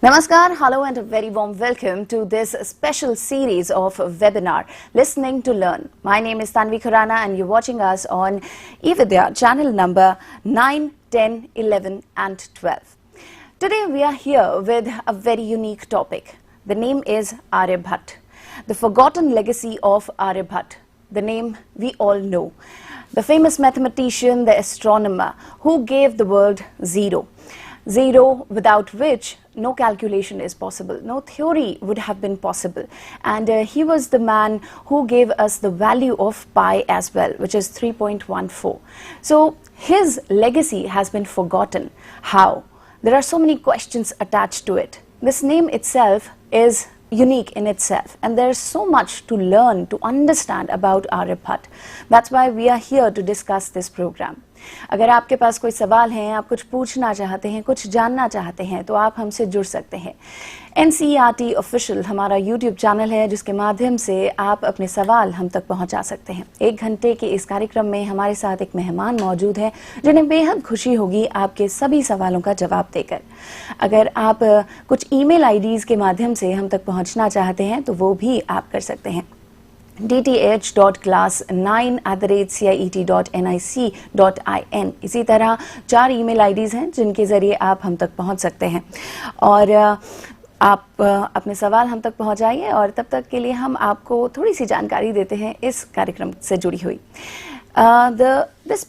Namaskar, hello and a very warm welcome to this special series of webinar, Listening to Learn. My name is Tanvi Khurana and you're watching us on eVidya channel number 9, 10, 11 and 12. Today we are here with a very unique topic. The name is Aryabhata, the Forgotten Legacy of Aryabhata, the name we all know. The famous mathematician, the astronomer who gave the world zero. Zero without which no calculation is possible, no theory would have been possible. And he was the man who gave us the value of pi as well, which is 3.14. So his legacy has been forgotten. How? There are so many questions attached to it. This name itself is unique in itself, and there's so much to learn, to understand about Aryabhata. That's why we are here to discuss this program. अगर आपके पास कोई सवाल हैं, आप कुछ पूछना चाहते हैं, कुछ जानना चाहते हैं, तो आप हमसे जुड़ सकते हैं। NCERT ऑफिशियल हमारा YouTube चैनल है, जिसके माध्यम से आप अपने सवाल हम तक पहुंचा सकते हैं। 1 घंटे के इस कार्यक्रम में हमारे साथ एक मेहमान मौजूद है, जिन्हें बेहद खुशी होगी आपके सभी सवालों का जवाब देकर। अगर आप कुछ email IDs के माध्यम से हम तक पहुंचना चाहते हैं, तो वो भी आप कर सकते हैं। dth.class9@cet.nic.in। इसी तरह 4 email IDs हैं जिनके जरिए आप हम तक पहुंच सकते हैं, और आप अपने सवाल हम तक पहुंचाइए, और तब तक के लिए हम आपको थोड़ी सी जानकारी देते हैं इस कार्यक्रम से जुड़ी हुई। This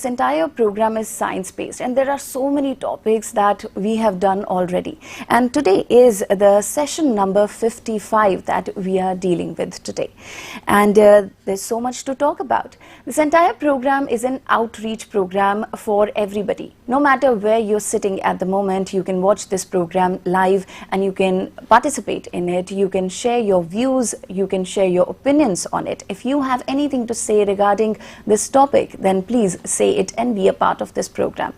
entire program is science-based, and there are so many topics that we have done already. And today is the session number 55 that we are dealing with today. And there's so much to talk about. This entire program is an outreach program for everybody. No matter where you're sitting at the moment, you can watch this program live and you can participate in it. You can share your views, you can share your opinions on it. If you have anything to say regarding this topic, then please say it and be a part of this program.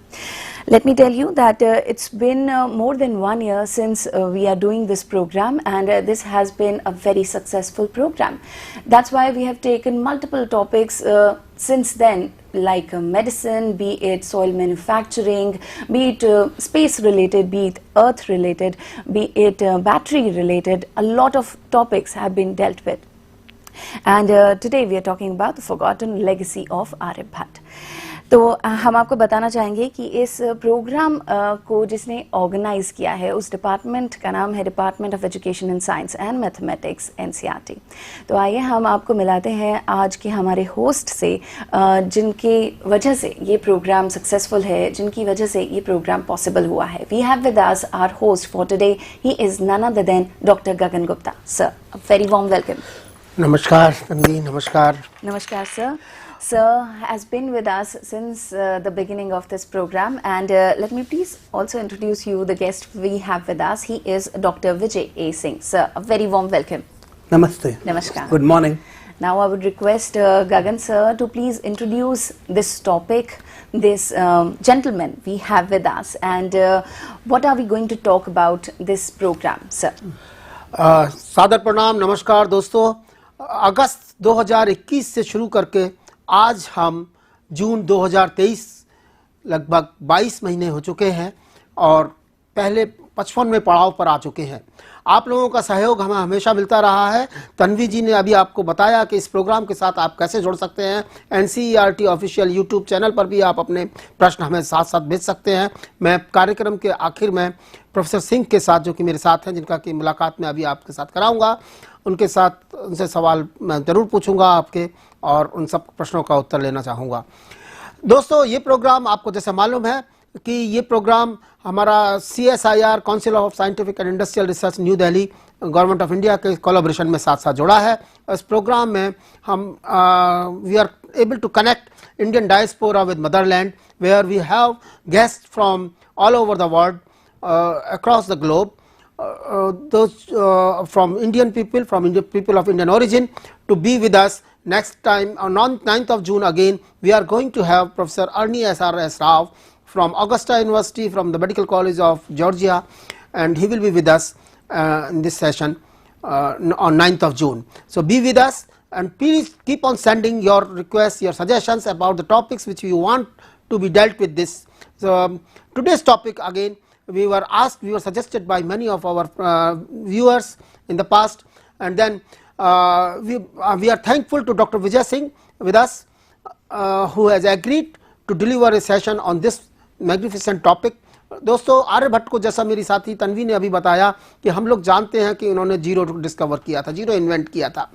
Let me tell you that it's been more than 1 year since we are doing this program, and this has been a very successful program. That's why we have taken multiple topics since then, like medicine, be it soil manufacturing, be it space related, be it earth related, be it battery related. A lot of topics have been dealt with. And today we are talking about the Forgotten Legacy of Aryabhata. तो हम आपको बताना चाहेंगे कि इस programme को जिसने organise किया है, उस डिपार्टमेंट का नाम है department of education in science and mathematics NCERT। तो आइए हम आपको मिलाते हैं आज के हमारे होस्ट से, जिनकी वजह से ये प्रोग्राम सक्सेसफुल है, जिनकी वजह से ये प्रोग्राम पॉसिबल हुआ है। We have with us our host for today, he is none other than doctor Gagan Gupta. Sir, a very warm welcome. नमस्कार तन्वी, नमस्कार। Namaskar, sir. Sir has been with us since the beginning of this program, and let me please also introduce you the guest we have with us. He is Dr. Vijay A. Singh. Sir, a very warm welcome. Namaste. Namaskar. Good morning. Now I would request Gagan sir to please introduce this topic, this gentleman we have with us, and what are we going to talk about this program, sir? सादर प्रणाम, नमस्कार दोस्तों। अगस्त 2021 से शुरू करके आज हम जून 2023, लगभग 22 महीने हो चुके हैं और पहले 55वें पड़ाव पर आ चुके हैं। आप लोगों का सहयोग हमें हमेशा मिलता रहा है। तन्वी जी ने अभी आपको बताया कि इस प्रोग्राम के साथ आप कैसे जुड़ सकते हैं। NCERT ऑफिशियल YouTube चैनल पर भी आप अपने प्रश्न हमें साथ साथ भेज सकते हैं। मैं कार्यक्रम के आखिर में प्रोफेसर सिंह के साथ, जो कि मेरे साथ हैं, जिनका की मुलाकात मैं अभी आपके साथ कराऊंगा, उनके साथ उनसे सवाल मैं ज़रूर पूछूंगा आपके, और उन सब प्रश्नों का उत्तर लेना चाहूँगा। दोस्तों, ये प्रोग्राम आपको जैसे मालूम है कि ये प्रोग्राम हमारा CSIR council of scientific and industrial research new Delhi government of India के कोलैबोरेशन में साथ साथ जुड़ा है। इस प्रोग्राम में हम we are able to connect Indian diaspora with motherland, where we have guest from all over the world across the globe, those from Indian people, people of Indian origin, to be with us next time on 9th of June. Again we are going to have Professor erroneous Rao from Augusta University, from the Medical College of Georgia, and he will be with us in this session on 9th of June. So be with us, and please keep on sending your requests, your suggestions about the topics which you want to be dealt with this. So today's topic again we were asked, we were suggested by many of our viewers in the past, and then we are thankful to Dr. Vijay Singh with us, who has agreed to deliver a session on this magnificent topic. दोस्तों, आर्यभट्ट को जैसा मेरी साथी तन्वी ने अभी बताया कि हम लोग जानते हैं कि उन्होंने जीरो डिस्कवर किया था, जीरो इन्वेंट किया था।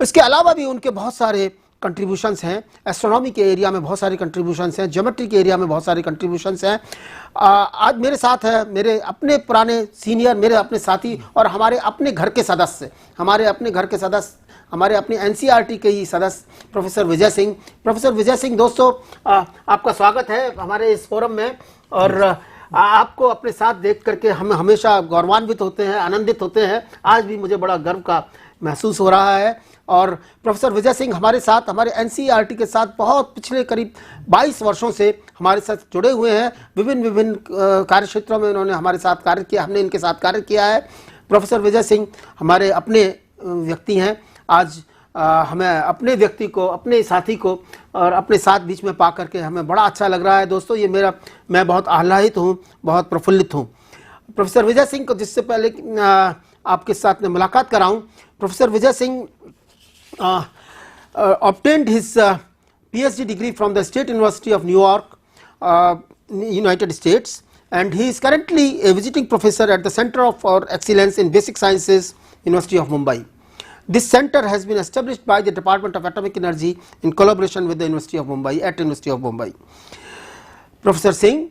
इसके अलावा भी उनके बहुत सारे कंट्रीब्यूशंस हैं, एस्ट्रोनॉमी के एरिया में बहुत सारे कंट्रीब्यूशंस हैं, ज्योमेट्री के एरिया में बहुत सारे कंट्रीब्यूशंस हैं। आज मेरे साथ है मेरे अपने पुराने सीनियर, मेरे अपने साथी और हमारे अपने घर के सदस्य, हमारे अपने एनसीईआरटी के ही सदस्य प्रोफेसर विजय सिंह। प्रोफेसर विजय सिंह, दोस्तों आपका स्वागत है हमारे इस फोरम में, और आपको अपने साथ देख करके हम हमेशा गौरवान्वित होते हैं, आनंदित होते हैं। आज भी मुझे बड़ा गर्व का महसूस हो रहा है। और प्रोफेसर विजय सिंह हमारे साथ, हमारे एनसीईआरटी के साथ बहुत पिछले करीब 22 वर्षों से हमारे साथ जुड़े हुए हैं। विभिन्न कार्य क्षेत्रों में उन्होंने हमारे साथ कार्य किया, हमने इनके साथ कार्य किया है। प्रोफेसर विजय सिंह हमारे अपने व्यक्ति हैं। आज हमें अपने व्यक्ति को, अपने साथी को और अपने साथ बीच में पा करके हमें बड़ा अच्छा लग रहा है। दोस्तों, ये मैं बहुत आह्लादित हूँ, बहुत प्रफुल्लित हूँ। प्रोफेसर विजय सिंह को जिससे पहले आपके साथ में मुलाकात कराऊं, professor Vijay Singh obtained his PhD degree from the State University of New York, United States, and he is currently a visiting professor at the Center for Excellence in Basic Sciences, University of Mumbai. This center has been established by the Department of Atomic Energy in collaboration with the University of Mumbai at University of Mumbai. Professor Singh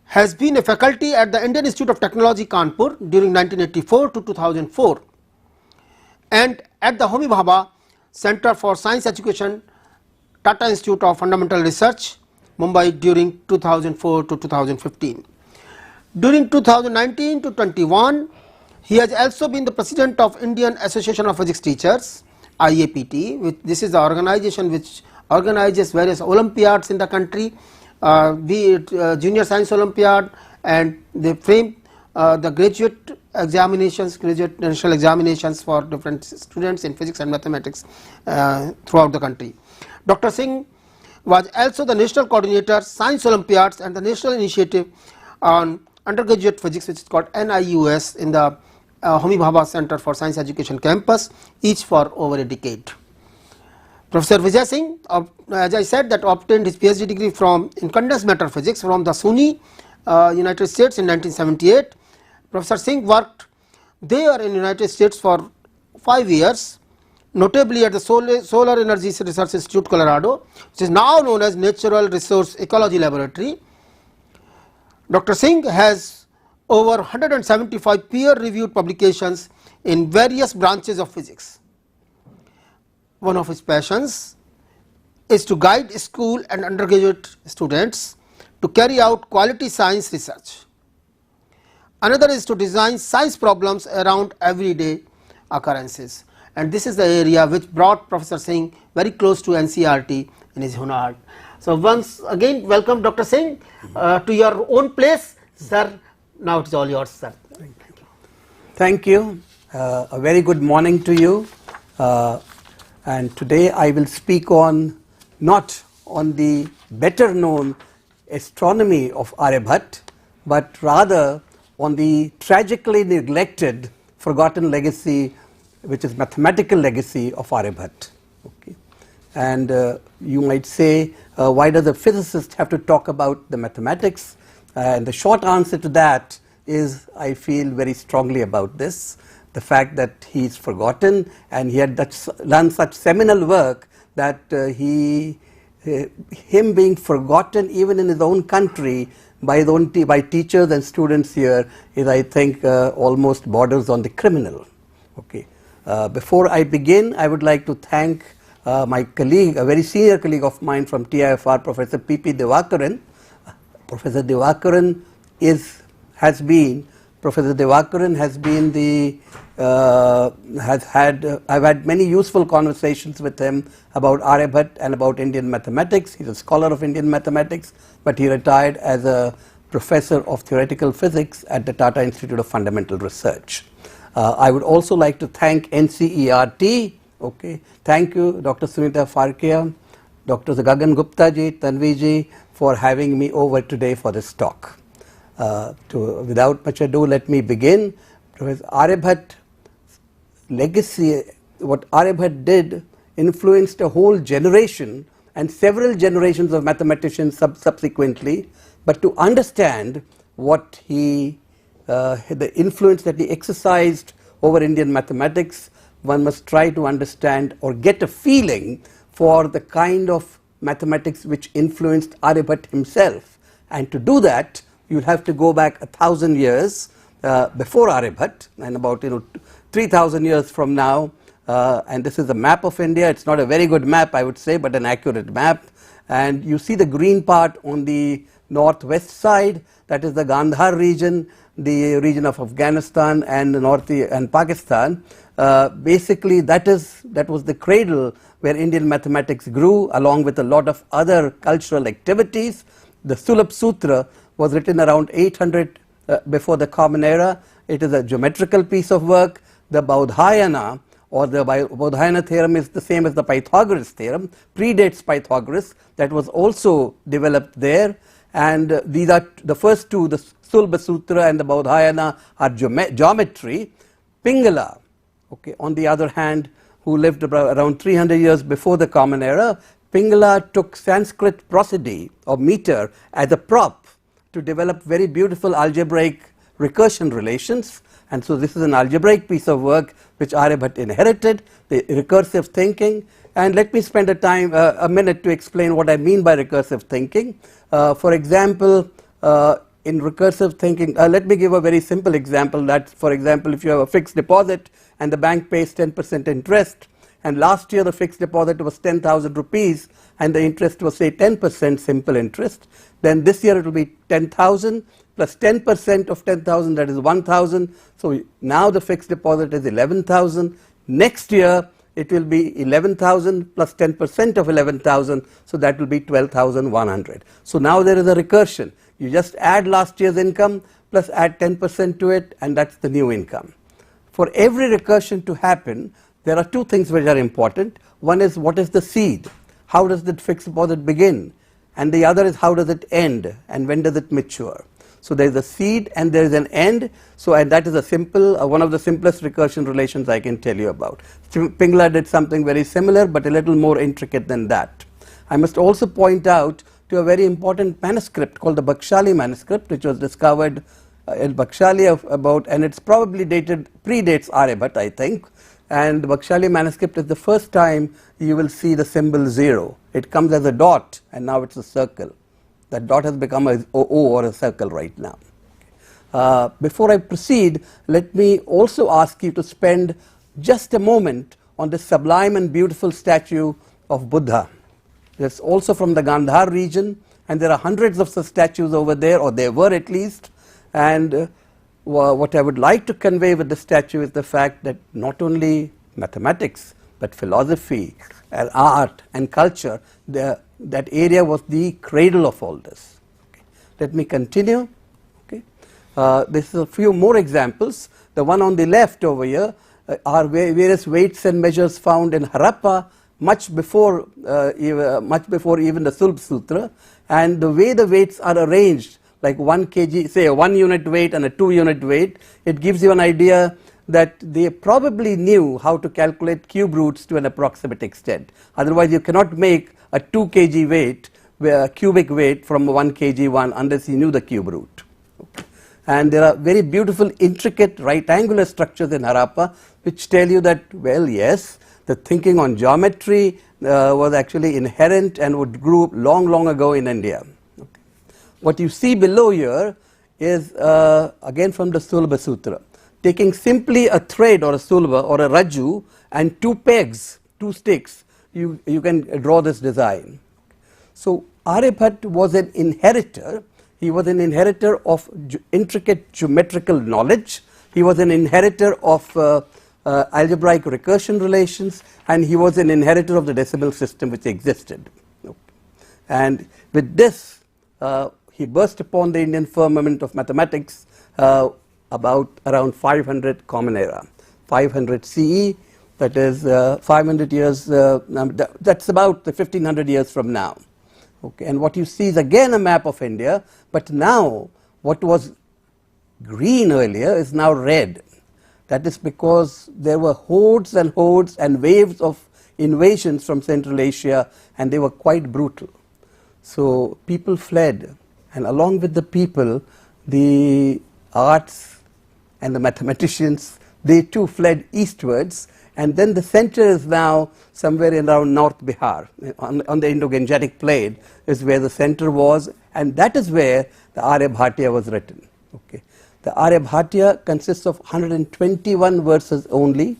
has been a faculty at the Indian Institute of Technology, Kanpur during 1984 to 2004, and at the Homi Bhabha Center for Science Education, Tata Institute of Fundamental Research, Mumbai during 2004 to 2015. During 2019 to 21, he has also been the president of Indian Association of Physics Teachers, IAPT. This is the organization which organizes various Olympiads in the country, be it Junior Science Olympiad, and they frame the graduate examinations, graduate national examinations for different students in physics and mathematics throughout the country. Dr. Singh was also the national coordinator, Science Olympiads, and the national initiative on undergraduate physics, which is called NIUS, in the Homi Bhabha Center for Science Education campus, each for over a decade. Professor Vijay Singh, as I said, that obtained his PhD degree in condensed matter physics from the SUNY, United States in 1978. Professor Singh worked there in United States for 5 years, notably at the Solar Energy Research Institute, Colorado, which is now known as Natural Resource Ecology Laboratory. Dr. Singh has over 175 peer-reviewed publications in various branches of physics. One of his passions is to guide school and undergraduate students to carry out quality science research. Another is to design science problems around everyday occurrences, and this is the area which brought Professor Singh very close to NCERT in his own heart. So once again, welcome Dr. Singh to your own place, sir. Now it is all yours, sir. Thank you. A very good morning to you. And today I will speak not on the better known astronomy of Aryabhata, but rather on the tragically neglected forgotten legacy, which is mathematical legacy of Aryabhata. Okay. And you might say, why does a physicist have to talk about the mathematics? And the short answer to that is, I feel very strongly about this. The fact that he is forgotten, and he had done such seminal work that him being forgotten even in his own country by teachers and students here is, I think, almost borders on the criminal. Okay. Before I begin, I would like to thank my colleague, a very senior colleague of mine from TIFR, Professor P.P. Divakaran. Professor Divakaran I've had many useful conversations with him about Aryabhata and about Indian mathematics. He's a scholar of Indian mathematics, but he retired as a professor of theoretical physics at the Tata Institute of Fundamental Research. I would also like to thank NCERT. Okay, thank you, Dr. Sunita Farkia, Dr. Gagan Gupta ji, Tanvi ji, for having me over today for this talk. Without much ado, let me begin. Professor Aryabhata's legacy, what Aryabhata did, influenced a whole generation and several generations of mathematicians subsequently. But to understand what the influence that he exercised over Indian mathematics, one must try to understand or get a feeling for the kind of mathematics which influenced Aryabhata himself. And to do that, you'll have to go back 1,000 years before Aryabhata, and about 3,000 years from now. And this is a map of India. It's not a very good map, I would say, but an accurate map. And you see the green part on the northwest side, that is the Gandhar region, the region of Afghanistan and and Pakistan. Basically, that was the cradle where Indian mathematics grew, along with a lot of other cultural activities. The Sulabh Sutra was written around 800 before the Common Era. It is a geometrical piece of work. The Baudhayana, or the Baudhayana theorem, is the same as the Pythagoras theorem, predates Pythagoras. That was also developed there. And these are the first two, the Sulabh Sutra and the Baudhayana, are geometry. Pingala, okay, on the other hand, who lived around 300 years before the Common Era, Pingala took Sanskrit prosody or meter as a prop to develop very beautiful algebraic recursion relations. And so this is an algebraic piece of work which Aryabhata inherited, the recursive thinking. And let me spend a minute to explain what I mean by recursive thinking. For example, in recursive thinking, let me give a very simple example. That, for example, if you have a fixed deposit and the bank pays 10% interest, and last year the fixed deposit was 10,000 rupees and the interest was, say, 10% simple interest, then this year it will be 10,000 plus 10% of 10,000, that is 1,000. So now the fixed deposit is 11,000. Next year it will be 11,000 plus 10% of 11,000, so that will be 12,100. So now there is a recursion. You just add last year's income plus add 10% to it, and that's the new income. For every recursion to happen, there are two things which are important. One is, what is the seed? How does the fixed deposit begin? And the other is, how does it end, and when does it mature? So there is a seed and there is an end. So, and that is a simple, one of the simplest recursion relations I can tell you about. Pingala did something very similar, but a little more intricate than that. I must also point out to a very important manuscript called the Bakshali manuscript, which was discovered in Bakshali and it's probably predates Aryabhata, I think. And the Bakshali manuscript is the first time you will see the symbol 0. It comes as a dot and now it's a circle. That dot has become a O or a circle right now. Before I proceed, let me also ask you to spend just a moment on this sublime and beautiful statue of Buddha. It's also from the Gandhar region, and there are hundreds of such statues over there, or there were at least. And what I would like to convey with the statue is the fact that not only mathematics, but philosophy and art and culture, that area was the cradle of all this. Okay. Let me continue. Okay. This is a few more examples. The one on the left over here are various weights and measures found in Harappa much before even the Sulabh Sutra, and the way the weights are arranged, like 1 kg, say a 1 unit weight and a 2 unit weight, it gives you an idea that they probably knew how to calculate cube roots to an approximate extent. Otherwise you cannot make a 2 kg weight, a cubic weight from a 1 kg one, unless you knew the cube root. Okay. And there are very beautiful intricate right angular structures in Harappa which tell you that, well, yes, the thinking on geometry was actually inherent and would grew long ago in India. Okay. What you see below here is again from the Sulabh Sutra. Taking simply a thread or a sulabha or a raju and 2 pegs, 2 sticks, you can draw this design. So Aryabhata was an inheritor. He was an inheritor of intricate geometrical knowledge. He was an inheritor of algebraic recursion relations, and he was an inheritor of the decimal system which existed. Okay. And with this, he burst upon the Indian firmament of mathematics about around 500 Common Era, 500 CE, that is 500 years, that's about 1500 years from now. Okay. And what you see is again a map of India, but now what was green earlier is now red. That is because there were hordes and hordes and waves of invasions from Central Asia, and they were quite brutal. So people fled, and along with the people, the arts and the mathematicians, they too fled eastwards, and then the center is now somewhere around North Bihar, on the Indo-Gangetic Plain is where the center was, and that is where the Aryabhatiya was written. Okay. The Aryabhatiya consists of 121 verses only,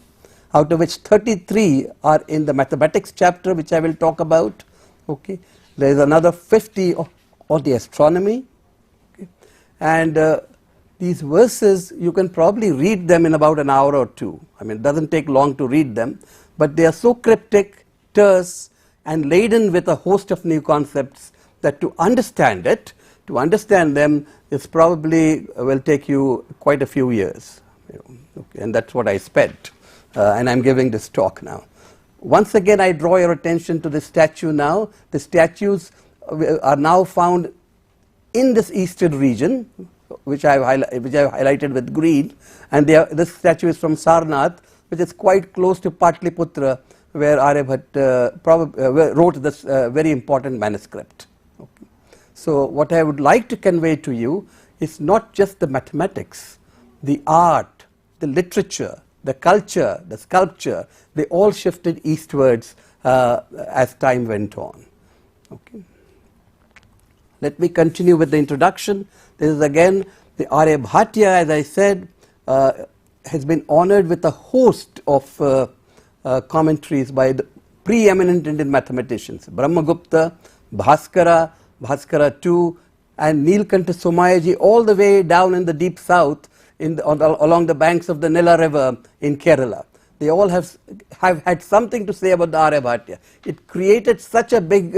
out of which 33 are in the mathematics chapter, which I will talk about. Okay. There is another 50 on the astronomy. Okay. And these verses, you can probably read them in about an hour or two. I mean, it doesn't take long to read them, but they are so cryptic, terse, and laden with a host of new concepts that to understand them is probably will take you quite a few years. Okay, and that's what I spent, and I'm giving this talk now. Once again, I draw your attention to the statue now. The statues are now found in this eastern region, which I have highlighted with green, and this statue is from Sarnath, which is quite close to Patliputra, where Aryabhata wrote this very important manuscript. Okay. So what I would like to convey to you is not just the mathematics, the art, the literature, the culture, the sculpture, they all shifted eastwards as time went on. Okay. Let me continue with the introduction. This is again the Aryabhatiya, as I said, has been honored with a host of commentaries by the preeminent Indian mathematicians, Brahmagupta, Bhaskara, Bhaskara II, and Nilkantha Somayaji, all the way down in the deep south along the banks of the Nila River in Kerala. They all have had something to say about the Aryabhatiya. It created such a big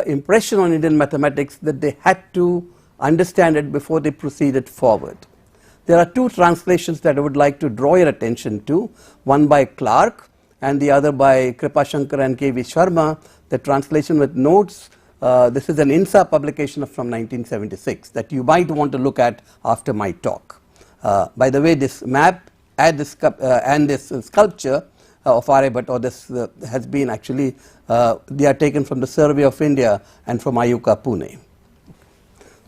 impression on Indian mathematics that they had to understand it before they proceeded forward. There are two translations that I would like to draw your attention to, one by Clark and the other by Kripashankar and K.V. Sharma, the translation with notes. This is an INSA publication from 1976 that you might want to look at after my talk. By the way, this map and this sculpture of Aryabhata, or this has been actually, they are taken from the Survey of India and from Ayuka, Pune.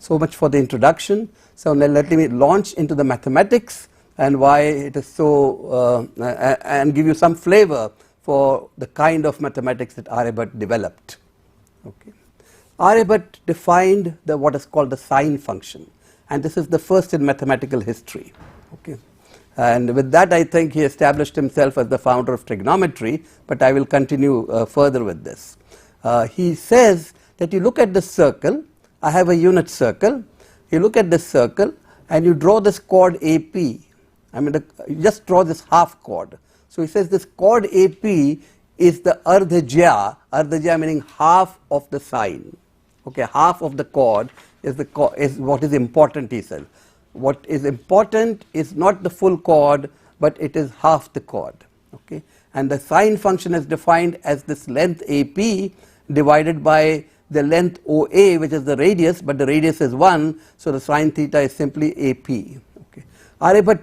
So much for the introduction. So now let me launch into the mathematics and why it is so, and give you some flavor for the kind of mathematics that Aryabhata developed. Okay. Aryabhata defined what is called the sine function, and this is the first in mathematical history. Okay. And with that, I think he established himself as the founder of trigonometry, but I will continue further with this. He says that you look at the circle. I have a unit circle. You look at this circle and you draw this chord AP. I mean, you just draw this half chord. So he says this chord AP is the ardhajya meaning half of the sine. Okay, half of the chord is what is important, he said. What is important is not the full chord, but it is half the chord. Okay, and the sine function is defined as this length AP divided by the length OA, which is the radius, but the radius is 1, so the sine theta is simply AP. Okay. Aryabhata,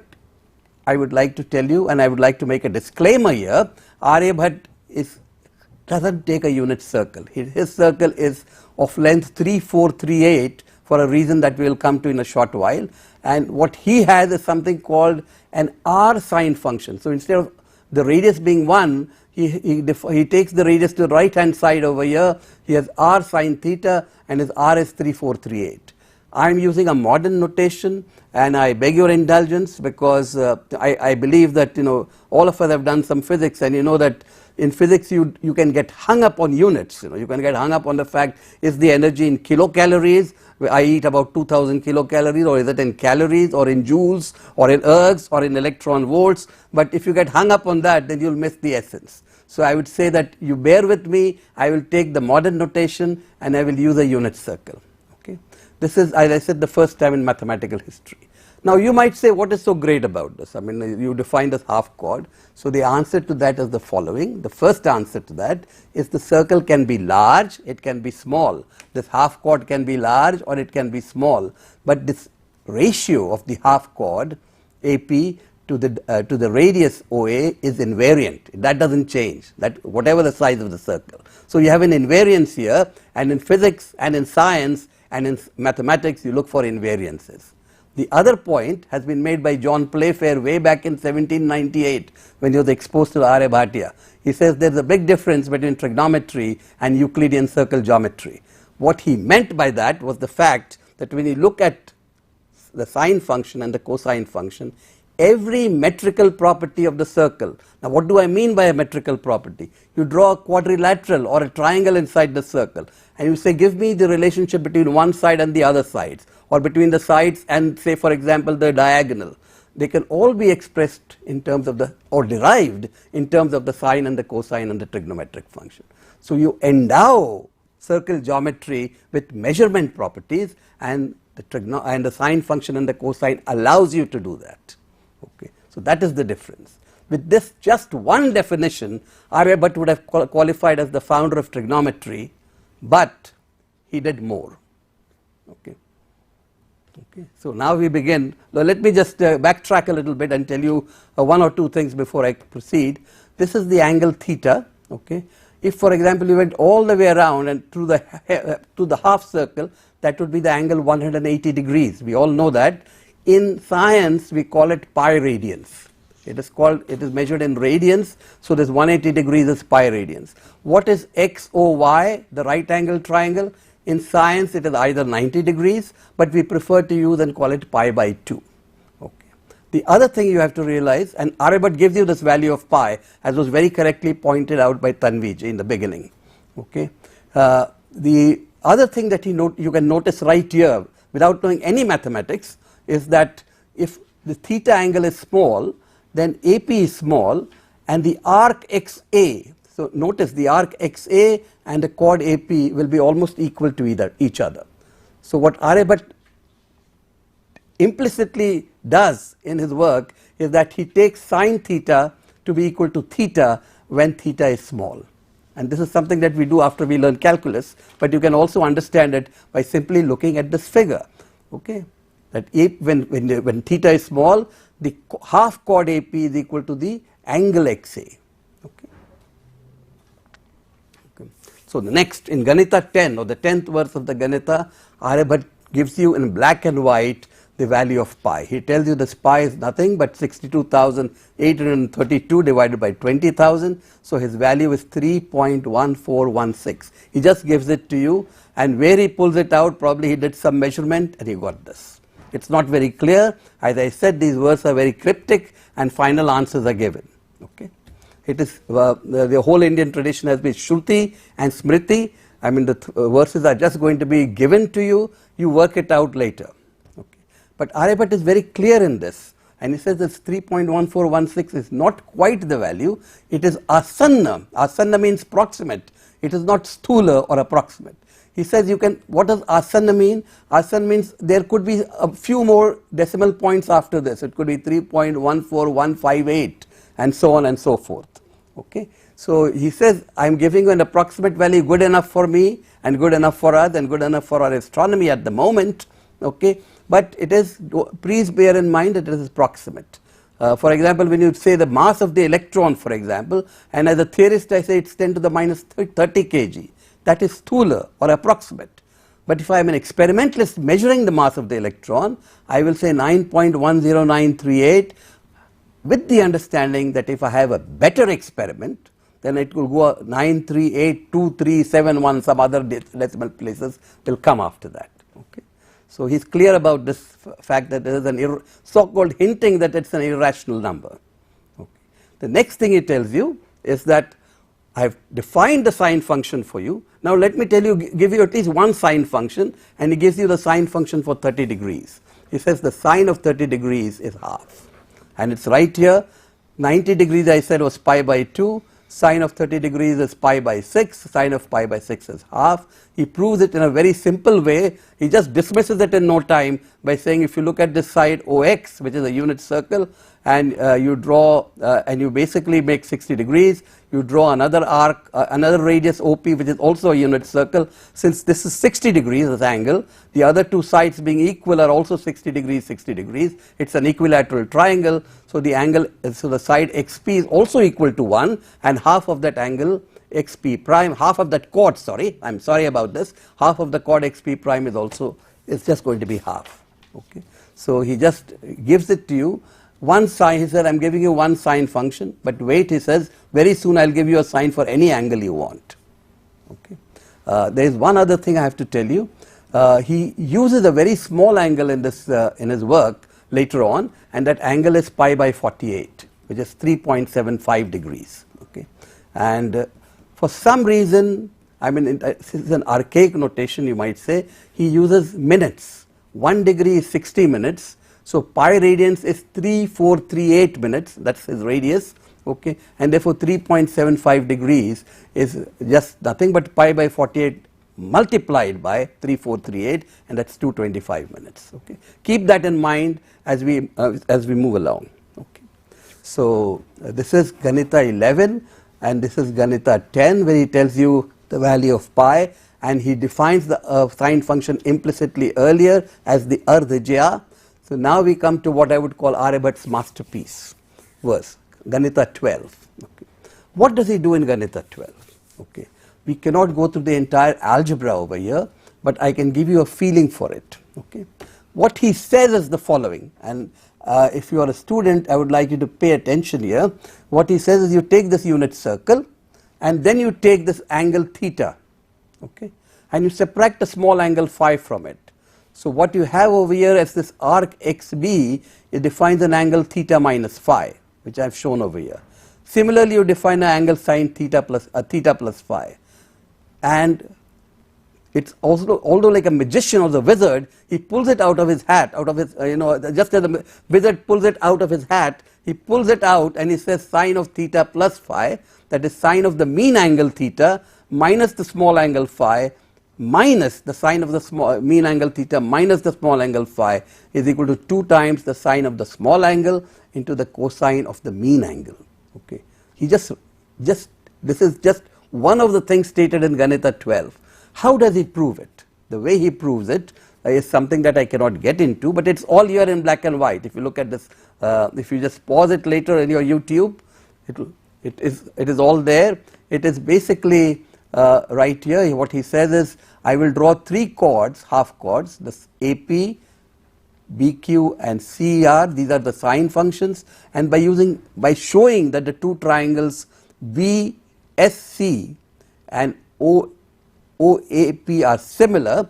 I would like to tell you, and I would like to make a disclaimer here, Aryabhata doesn't take a unit circle. His circle is of length 3438 for a reason that we will come to in a short while, and what he has is something called an R sine function. So instead of the radius being 1, he takes the radius to the right hand side over here. He has R sine theta and his R is 3438. I am using a modern notation, and I beg your indulgence because I believe that all of us have done some physics, and you know that in physics you can get hung up on units. You can get hung up on the fact, is the energy in kilocalories? I eat about 2000 kilocalories, or is it in calories, or in joules, or in ergs, or in electron volts? But if you get hung up on that, then you will miss the essence. So I would say that you bear with me. I will take the modern notation and I will use a unit circle. Okay. This is, as I said, the first time in mathematical history. Now you might say, what is so great about this? I mean, you defined as half chord. So the answer to that is the following. The first answer to that is the circle can be large, it can be small. This half chord can be large or it can be small. But this ratio of the half chord AP to the radius OA is invariant. That doesn't change, that whatever the size of the circle. So you have an invariance here, and in physics and in science and in mathematics you look for invariances. The other point has been made by John Playfair way back in 1798 when he was exposed to the Aryabhatiya. He says there is a big difference between trigonometry and Euclidean circle geometry. What he meant by that was the fact that when you look at the sine function and the cosine function, every metrical property of the circle. Now what do I mean by a metrical property? You draw a quadrilateral or a triangle inside the circle and you say give me the relationship between one side and the other sides, or between the sides and say for example the diagonal. They can all be expressed in terms of the, or derived in terms of the sine and the cosine and the trigonometric function. So you endow circle geometry with measurement properties, and the sine function and the cosine allows you to do that. Okay. So that is the difference. With this just one definition, Aryabhata would have qualified as the founder of trigonometry, but he did more. Okay. Okay. So now we begin. Now let me just backtrack a little bit and tell you one or two things before I proceed. This is the angle theta. Okay. If for example you went all the way around and to the half circle, that would be the angle 180 degrees. We all know that. In science we call it pi radians. It is measured in radians, so this 180 degrees is pi radians. What is XOY, the right angle triangle? In science it is either 90 degrees, but we prefer to use and call it pi by 2. Okay. The other thing you have to realize, and Aryabhata gives you this value of pi, as was very correctly pointed out by Tanvij in the beginning. Okay. The other thing that you can notice right here without knowing any mathematics is that if the theta angle is small, then AP is small, and the arc XA, so notice the arc XA and the chord AP will be almost equal to each other. So what Aryabhata implicitly does in his work is that he takes sine theta to be equal to theta when theta is small. And this is something that we do after we learn calculus, but you can also understand it by simply looking at this figure. Okay. That when theta is small, the half chord AP is equal to the angle XA. Okay. Okay. So the next in Ganita 10, or the 10th verse of the Ganita, Aryabhata gives you in black and white the value of pi. He tells you this pi is nothing but 62,832 divided by 20,000. So his value is 3.1416. He just gives it to you, and where he pulls it out, probably he did some measurement and he got this. It's not very clear. As I said, these words are very cryptic and final answers are given. Okay. It is the whole Indian tradition has been Shruti and Smriti. I mean the verses are just going to be given to you. You work it out later. Okay. But Aryabhata is very clear in this, and he says this 3.1416 is not quite the value. It is asanna. Asanna means proximate. It is not sthula or approximate. He says you can, what does asanna mean? Asanna means there could be a few more decimal points after this. It could be 3.14158 and so on and so forth. Okay. So he says I am giving you an approximate value good enough for me and good enough for us and good enough for our astronomy at the moment. Okay. But it is, please bear in mind that it is approximate. For example, when you say the mass of the electron, for example, and as a theorist I say it's 10 to the minus 30 kg. That is sthula or approximate. But if I am an experimentalist measuring the mass of the electron, I will say 9.10938, with the understanding that if I have a better experiment, then it will go 9382371, some other decimal places will come after that. Okay. So he is clear about this fact that there is an so-called hinting that it is an irrational number. Okay. The next thing he tells you is that I have defined the sine function for you. Now let me tell you, give you at least one sine function, and he gives you the sine function for 30 degrees. He says the sine of 30 degrees is half, and it's right here. 90 degrees I said was pi by 2, sine of 30 degrees is pi by 6, sine of pi by 6 is half. He proves it in a very simple way. He just dismisses it in no time by saying if you look at this side OX, which is a unit circle, and you draw and you basically make 60 degrees. You draw another arc, another radius OP, which is also a unit circle. Since this is 60 degrees, this angle, the other two sides being equal are also 60 degrees, 60 degrees. It's an equilateral triangle, so the angle, so the side XP is also equal to 1, and half of that angle XP prime, half of that chord, sorry, I'm sorry about this, half of the chord XP prime is also, it's just going to be half. Okay. So he just gives it to you. One sine, he said, I'm giving you one sine function, but wait, he says, very soon I'll give you a sine for any angle you want. Okay. There is one other thing I have to tell you. He uses a very small angle in this in his work later on, and that angle is pi by 48, which is 3.75 degrees. Okay. And for some reason, I mean, this is an archaic notation, you might say, he uses minutes. 1 degree is 60 minutes. So pi radians is 3438 minutes, that's his radius, okay, and therefore 3.75 degrees is just nothing but pi by 48 multiplied by 3438, and that's 225 minutes. Okay, keep that in mind as we move along. Okay, so this is Ganita 11, and this is Ganita 10, where he tells you the value of pi, and he defines the sine function implicitly earlier as the ardhijya. So now we come to what I would call Aryabhata's masterpiece verse, Ganita 12. Okay. What does he do in Ganita 12? Okay. We cannot go through the entire algebra over here, but I can give you a feeling for it. Okay. What he says is the following, and if you are a student, I would like you to pay attention here. What he says is you take this unit circle, and then you take this angle theta, okay, and you subtract a small angle phi from it. So what you have over here as this arc XB, it defines an angle theta minus phi, which I have shown over here. Similarly, you define an angle sine theta plus phi, and it's also, although like a magician or the wizard, he pulls it out of his hat, out of his just as the wizard pulls it out of his hat, he pulls it out and he says sine of theta plus phi, that is sine of the mean angle theta minus the small angle phi minus the sine of the small mean angle theta minus the small angle phi is equal to 2 times the sine of the small angle into the cosine of the mean angle. Okay, he this is just one of the things stated in Ganita 12. How does he prove it? The way he proves it is something that I cannot get into, but it's all here in black and white. If you look at this, if you just pause it later in your YouTube, it is all there. It is basically right here. What he says is, I will draw 3 chords, half chords, this AP, BQ and CR, these are the sine functions, and by showing that the two triangles BSC and OAP are similar,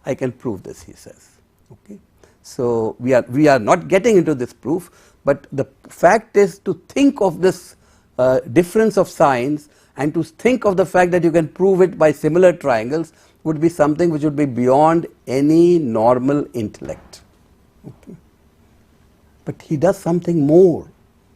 I can prove this, he says. Okay. So we are not getting into this proof, but the fact is to think of this difference of signs and to think of the fact that you can prove it by similar triangles would be something which would be beyond any normal intellect. Okay. But he does something more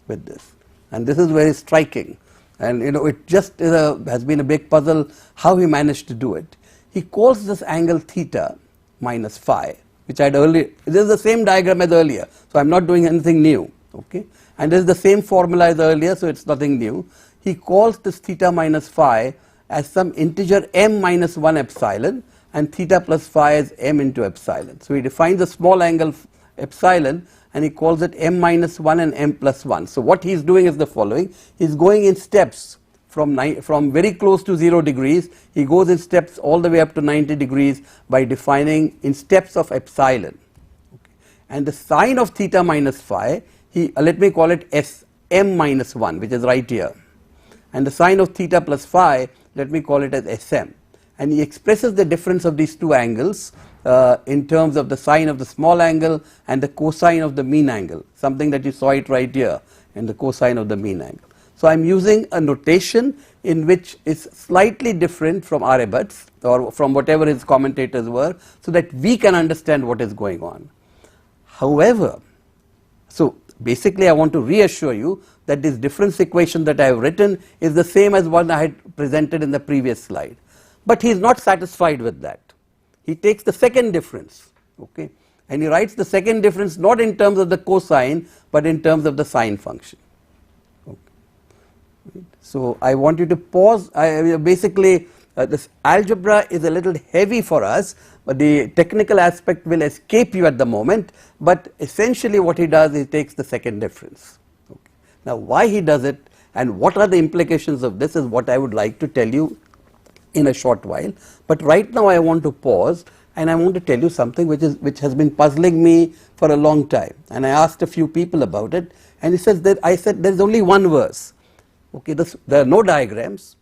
with this, and this is very striking, and it just has been a big puzzle how he managed to do it. He calls this angle theta minus phi, which I had earlier, this is the same diagram as earlier, so I am not doing anything new, okay, and this is the same formula as earlier, so it's nothing new. He calls this theta minus phi as some integer m minus 1 epsilon, and theta plus phi as m into epsilon. So he defines a small angle epsilon and he calls it m minus 1 and m plus 1. So what he is doing is the following. He is going in steps from very close to 0 degrees, he goes in steps all the way up to 90 degrees by defining in steps of epsilon. Okay. And the sine of theta minus phi, let me call it Sm minus 1, which is right here. And the sine of theta plus phi, let me call it as Sm. And he expresses the difference of these two angles in terms of the sine of the small angle and the cosine of the mean angle, something that you saw it right here in the cosine of the mean angle. So I am using a notation in which is slightly different from Aryabhata's or from whatever his commentators were, so that we can understand what is going on. However, so basically I want to reassure you that this difference equation that I have written is the same as one I had presented in the previous slide. But he is not satisfied with that. He takes the second difference, okay, and he writes the second difference not in terms of the cosine but in terms of the sine function. Okay. So I want you to pause. Basically this algebra is a little heavy for us, but the technical aspect will escape you at the moment, but essentially what he does is he takes the second difference. Okay. Now why he does it and what are the implications of this is what I would like to tell you in a short while, but right now I want to pause and I want to tell you something which has been puzzling me for a long time, and I asked a few people about it, and he says that I said there is only one verse. Okay, there are no diagrams,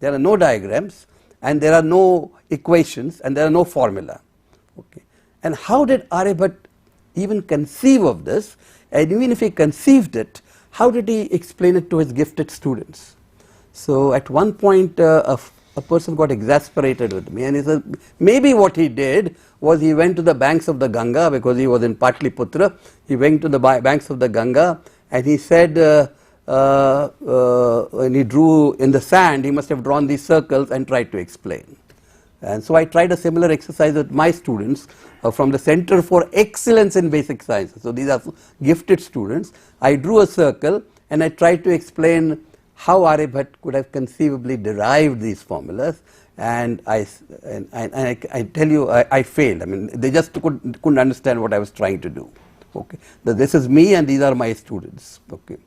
and there are no equations, and there are no formula. Okay, and how did Aryabhata even conceive of this? And even if he conceived it, how did he explain it to his gifted students? So at one point a person got exasperated with me and he said maybe what he did was he went to the banks of the Ganga, because he was in Patliputra. He went to the banks of the Ganga and he said when he drew in the sand he must have drawn these circles and tried to explain. And so I tried a similar exercise with my students from the Center for Excellence in Basic Sciences. So these are gifted students. I drew a circle and I tried to explain how Aryabhata could have conceivably derived these formulas, and I tell you I failed. I mean, they just couldn't understand what I was trying to do. Okay, this is me and these are my students. Okay,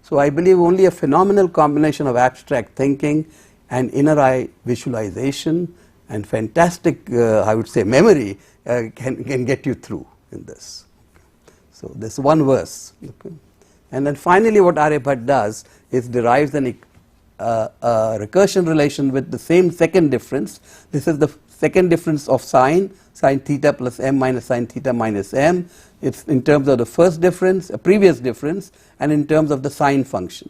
so I believe only a phenomenal combination of abstract thinking and inner eye visualization and fantastic, I would say, memory can get you through in this. Okay. So this one verse. Okay. And then finally what Aryabhata does is derives a recursion relation with the same second difference. This is the second difference of sine theta plus m minus sine theta minus m. It's in terms of the first difference, a previous difference, and in terms of the sine function.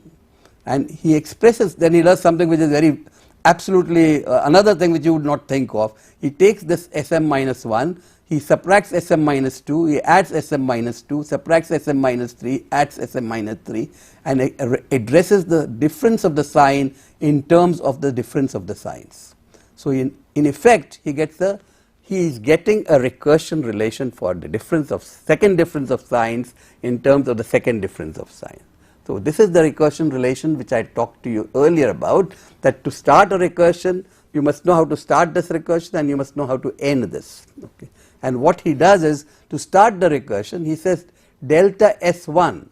And he expresses, then he does something which is very absolutely another thing which you would not think of. He takes this Sm minus 1, he subtracts Sm minus 2, he adds Sm minus 2, subtracts Sm minus 3, adds Sm minus 3, and addresses the difference of the sign in terms of the difference of the signs. So in effect he is getting a recursion relation for the second difference of signs in terms of the second difference of sign. So this is the recursion relation which I talked to you earlier about, that to start a recursion you must know how to start this recursion and you must know how to end this. Okay. And what he does is, to start the recursion he says delta S1.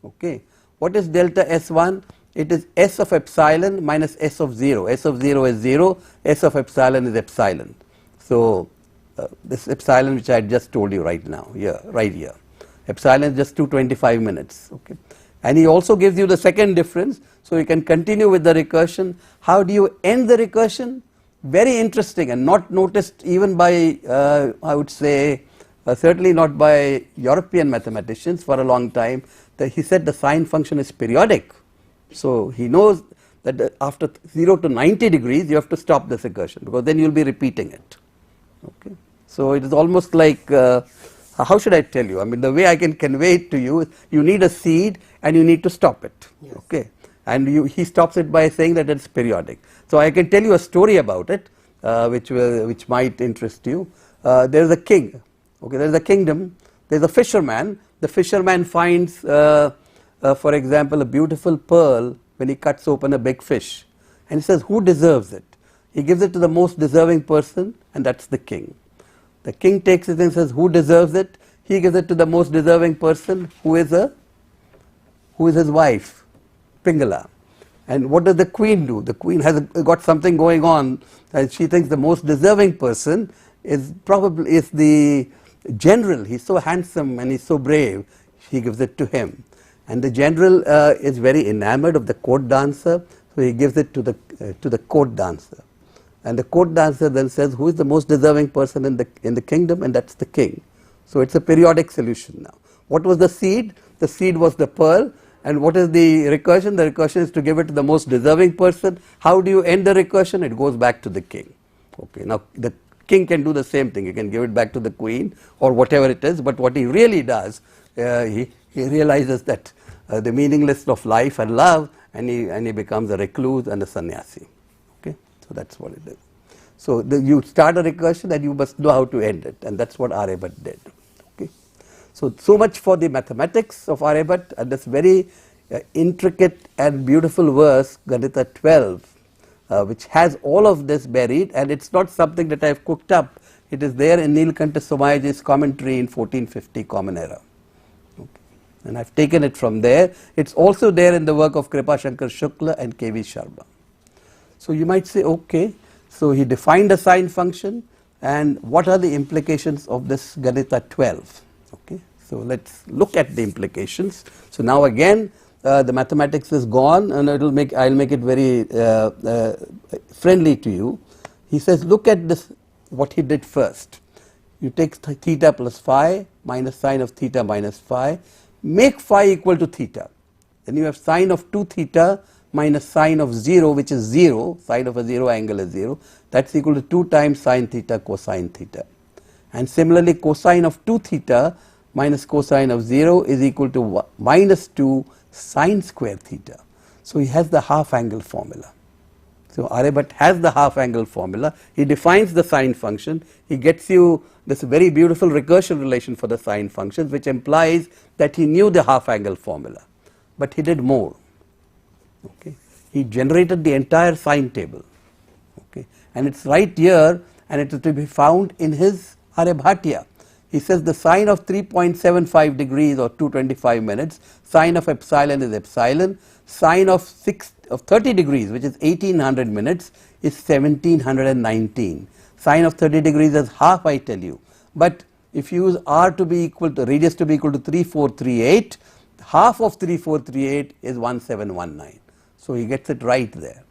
Okay. What is delta S1? It is S of epsilon minus S of 0. S of 0 is 0, S of epsilon is epsilon. So this epsilon which I just told you right now, right here. Epsilon is just 225 minutes. Okay. And he also gives you the second difference, so you can continue with the recursion. How do you end the recursion? Very interesting and not noticed even by I would say certainly not by European mathematicians for a long time, that he said the sine function is periodic. So he knows that after 0 to 90 degrees you have to stop this recursion, because then you will be repeating it. Okay. So it is almost like how should I tell you? I mean, the way I can convey it to you is you need a seed and you need to stop it. Yes. Okay. And he stops it by saying that it's periodic. So I can tell you a story about it which might interest you. There is a king. Okay, there is a kingdom. There is a fisherman. The fisherman finds for example a beautiful pearl when he cuts open a big fish, and he says who deserves it? He gives it to the most deserving person, and that's the king. The king takes it and says who deserves it? He gives it to the most deserving person, who is his wife, Pingala. And what does the queen do? The queen has got something going on, and she thinks the most deserving person is the general. He's so handsome and he's so brave. She gives it to him, and the general is very enamored of the court dancer, so he gives it to the court dancer. And the court dancer then says who is the most deserving person in the kingdom, and that's the king. So it's a periodic solution now. What was the seed? The seed was the pearl. And what is the recursion? The recursion is to give it to the most deserving person. How do you end the recursion? It goes back to the king. Okay. Now the king can do the same thing. He can give it back to the queen or whatever it is. But what he really does, he realizes that the meaninglessness of life and love, and he becomes a recluse and a sannyasi. Okay. So that's what it is. So you start a recursion and you must know how to end it, and that's what Aryabhata did. So much for the mathematics of Aryabhata and this very intricate and beautiful verse, Ganita 12, which has all of this buried, and it's not something that I have cooked up. It is there in Nilkanta Somayaji's commentary in 1450 Common Era. Okay. And I've taken it from there. It's also there in the work of Kripa Shankar Shukla and K.V. Sharma. So you might say, okay, so he defined a sine function, and what are the implications of this Ganita 12? Okay. So let's look at the implications. So now again, the mathematics is gone, and I'll make it very friendly to you. He says, look at this, what he did first. You take theta plus phi minus sine of theta minus phi, make phi equal to theta. Then you have sine of 2 theta minus sine of 0, which is 0, sine of a 0 angle is 0. That's equal to 2 times sine theta cosine theta. And similarly, cosine of 2 theta minus cosine of 0 is equal to minus 2 sine square theta. So he has the half angle formula. So Aryabhata has the half angle formula. He defines the sine function. He gets you this very beautiful recursion relation for the sine functions, which implies that he knew the half angle formula. But he did more. Okay. He generated the entire sine table. Okay. And it's right here, and it is to be found in his Aryabhatiya. He says the sine of 3.75 degrees or 225 minutes, sine of epsilon is epsilon, sine of 30 degrees, which is 1800 minutes, is 1719. Sine of 30 degrees is half, I tell you. But if you use r to be equal to, radius to be equal to 3438, half of 3438 is 1719. So he gets it right there.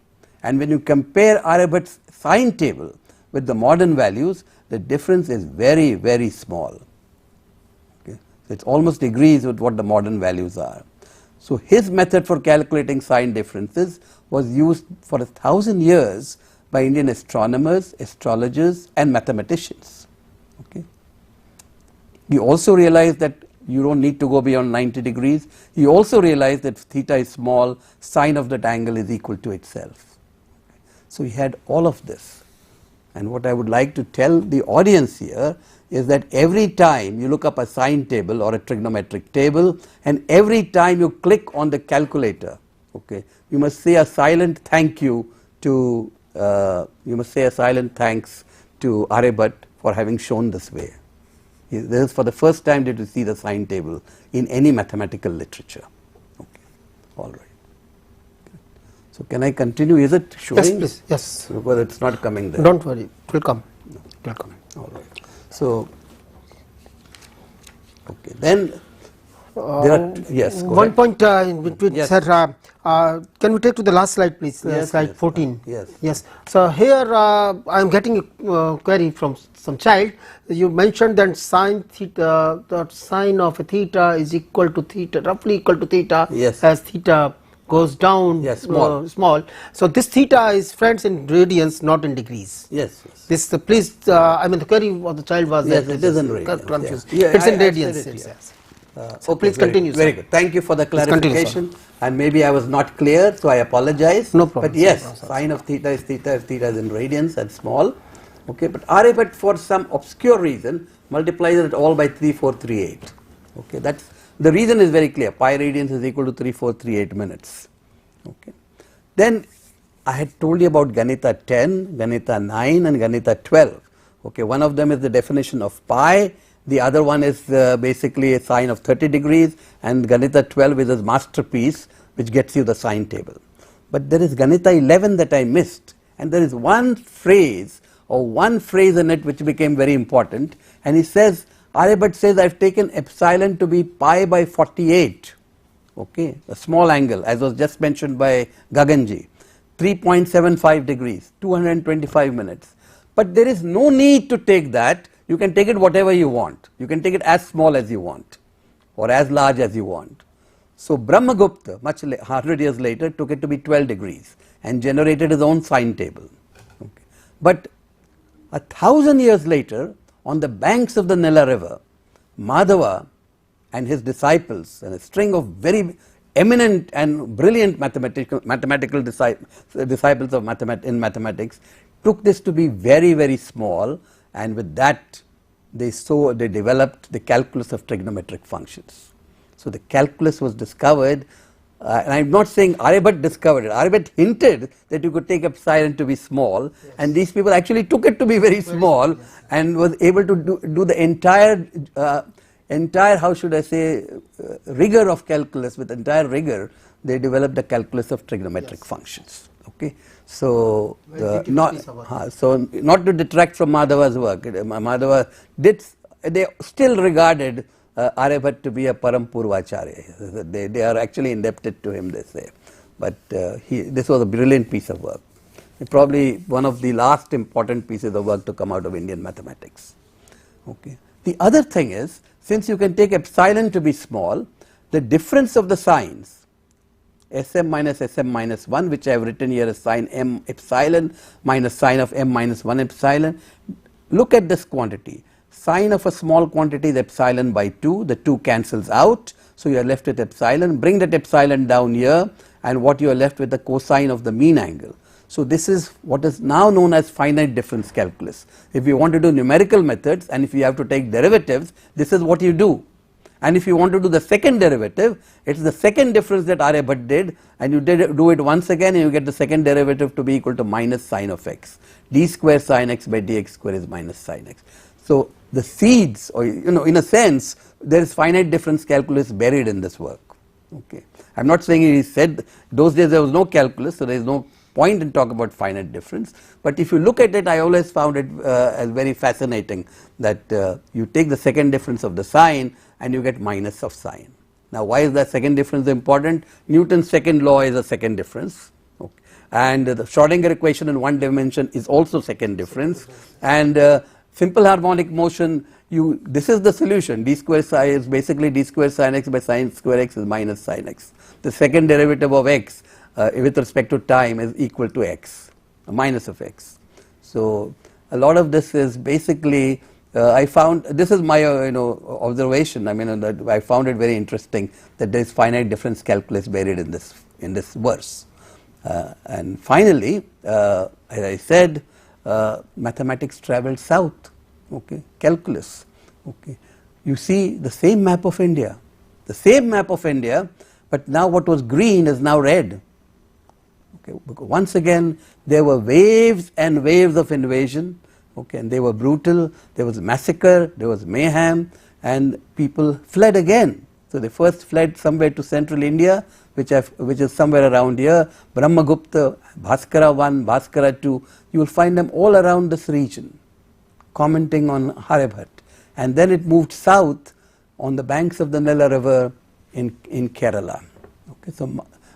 And when you compare Aryabhata's sine table with the modern values, the difference is very, very small. Okay. So it almost agrees with what the modern values are. So his method for calculating sine differences was used for 1,000 years by Indian astronomers, astrologers, and mathematicians. Okay. He also realized that you don't need to go beyond 90 degrees. He also realized that if theta is small, sine of that angle is equal to itself. So he had all of this. And what I would like to tell the audience here is that every time you look up a sine table or a trigonometric table, and every time you click on the calculator, okay, you must say a silent thank you to Aryabhata for having shown this way. This is for the first time that you see the sine table in any mathematical literature. Okay, all right. So can I continue? Is it showing? Yes, please. Yes. Because it's not coming there. Don't worry. It will come. No. It will come. All right. So, okay. Then there are yes. One point in between, yes. sir. Can we take to the last slide, please? Yes, Slide yes, 14. Yes. Yes. So here I am getting a query from some child. You mentioned that sine theta, the sine of a theta is equal to theta, roughly equal to theta, yes, as theta goes down, yes, small. Small. So this theta is, friends, in radians, not in degrees. Yes. Yes. This please. I mean, the query of the child was yes, that it is in radians. confused. Yeah. It's in I radians. said it, Yes. So please continue. Very good. Thank you for the clarification. Continue, and maybe I was not clear, so I apologize. No problem. But yes, No problem, sine of theta is theta if theta is in radians and small. Okay, but Aryabhata for some obscure reason multiplies it all by 3438. Okay, that's the reason is very clear. Pi radians is equal to 3438 minutes. Okay. Then I had told you about Ganita 10, Ganita 9 and Ganita 12. Okay, one of them is the definition of pi, the other one is basically a sine of 30 degrees, and Ganita 12 is a masterpiece which gets you the sine table. But there is Ganita 11 that I missed, and there is one phrase in it which became very important, and he says, Aryabhata says, I have taken epsilon to be pi by 48. Okay, a small angle, as was just mentioned by Gaganji, 3.75 degrees, 225 minutes. But there is no need to take that. You can take it whatever you want. You can take it as small as you want or as large as you want. So Brahmagupta, 100 years later, took it to be 12 degrees and generated his own sine table. Okay. But 1,000 years later, on the banks of the Nila river, Madhava and his disciples and a string of very eminent and brilliant mathematical disciples of in mathematics took this to be very, very small, and with that they developed the calculus of trigonometric functions. So the calculus was discovered, and I am not saying Aryabhata discovered it. Aryabhata hinted that you could take epsilon to be small, and these people actually took it to be very small, and was able to do the entire how should I say rigor of calculus. With entire rigor, they developed the calculus of trigonometric functions. Okay, so not to detract from Madhava's work. Madhava they still regarded Aryabhata to be a Param Purvacharya. They are actually indebted to him, they say. But this was a brilliant piece of work. Probably one of the last important pieces of work to come out of Indian mathematics. Okay. The other thing is, since you can take epsilon to be small, the difference of the signs, Sm minus Sm minus 1, which I have written here as sine m epsilon minus sine of m minus 1 epsilon, look at this quantity. Sine of a small quantity is epsilon by 2, the 2 cancels out, so you are left with epsilon. Bring that epsilon down here, and what you are left with the cosine of the mean angle. So this is what is now known as finite difference calculus. If you want to do numerical methods, and if you have to take derivatives, this is what you do. And if you want to do the second derivative, it is the second difference that Aryabhata did, and you do it once again, and you get the second derivative to be equal to minus sine of x. D square sine x by dx square is minus sine x. So the seeds, or in a sense, there is finite difference calculus buried in this work. Okay, I am not saying he said those days there was no calculus, so there is no point in talking about finite difference. But if you look at it, I always found it as very fascinating that you take the second difference of the sine and you get minus of sine. Now, why is that second difference important? Newton's second law is a second difference. Okay. And the Schrodinger equation in one dimension is also second difference. And simple harmonic motion, this is the solution. D square psi is basically d square sine x by sine square x is minus sine x. The second derivative of x with respect to time is equal to x, minus of x. So a lot of this is basically I found, this is my observation. I mean, I found it very interesting that there is finite difference calculus buried in this verse. And finally, as I said, mathematics traveled south. Okay, calculus. Okay, you see the same map of India, but now what was green is now red. Okay, because once again there were waves and waves of invasion. Okay, and they were brutal. There was massacre, there was mayhem, and people fled again. So they first fled somewhere to central India, which is somewhere around here. Brahmagupta, Bhaskara 1, Bhaskara 2, you will find them all around this region, commenting on Aryabhata. And then it moved south on the banks of the Nila river in Kerala. Okay, so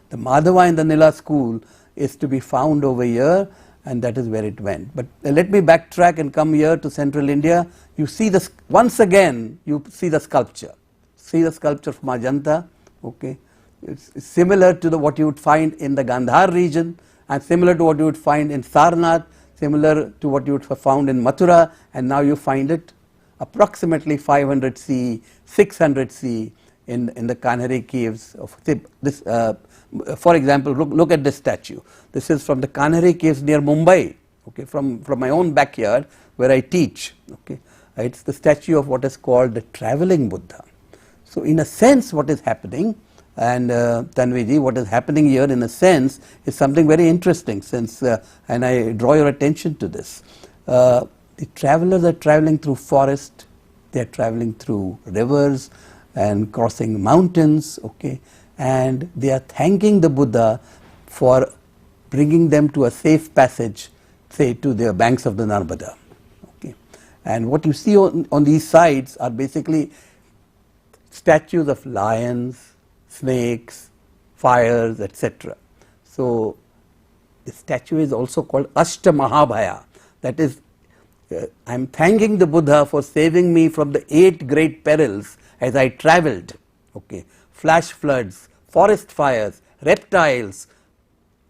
the Madhava and the Nila school is to be found over here, and that is where it went. But let me backtrack and come here to central India. You see this, once again you see the sculpture. See the sculpture from Ajanta. Okay, it's similar to what you would find in the Gandhar region, and similar to what you would find in Sarnath, similar to what you would have found in Mathura, and now you find it approximately 500 CE, 600 CE in the Kanhari caves of this. For example, look at this statue. This is from the Kanhari caves near Mumbai. Okay, from my own backyard where I teach. Okay, it's the statue of what is called the traveling Buddha. So in a sense, what is happening, and Tanviji, what is happening here in a sense is something very interesting, since and I draw your attention to this. The travelers are traveling through forest, they are traveling through rivers and crossing mountains, okay, and they are thanking the Buddha for bringing them to a safe passage, say to the banks of the Narmada. Okay, and what you see on these sides are basically statues of lions, snakes, fires, etc. So the statue is also called Ashta Mahabhaya. That is, I am thanking the Buddha for saving me from the 8 great perils as I travelled. Okay, flash floods, forest fires, reptiles,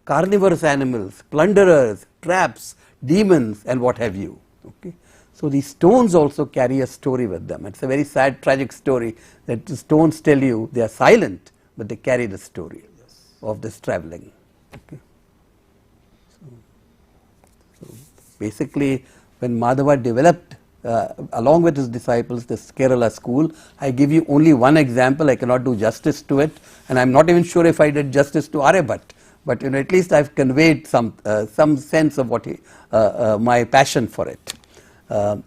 carnivorous animals, plunderers, traps, demons, and what have you. Okay, so these stones also carry a story with them. It's a very sad, tragic story that the stones tell you. They are silent, but they carry the story of this travelling. Okay. So basically, when Madhava developed along with his disciples, this Kerala school. I give you only one example. I cannot do justice to it, and I'm not even sure if I did justice to Aryabhata. But at least I've conveyed some sense of what my passion for it.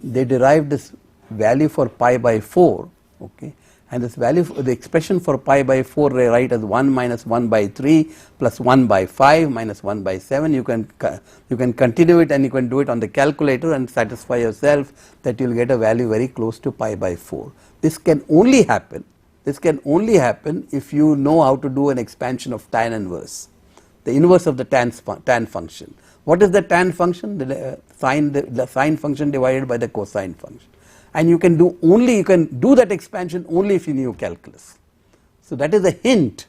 They derived this value for pi by 4, okay, and this value, the expression for pi by 4 they write as 1 minus 1 by 3 plus 1 by 5 minus 1 by 7. You can continue it, and you can do it on the calculator and satisfy yourself that you'll get a value very close to pi by 4. This can only happen if you know how to do an expansion of tan inverse, the inverse of the tan function. What is the tan function? The sine function divided by the cosine function. And you can do that expansion only if you knew calculus. So that is a hint,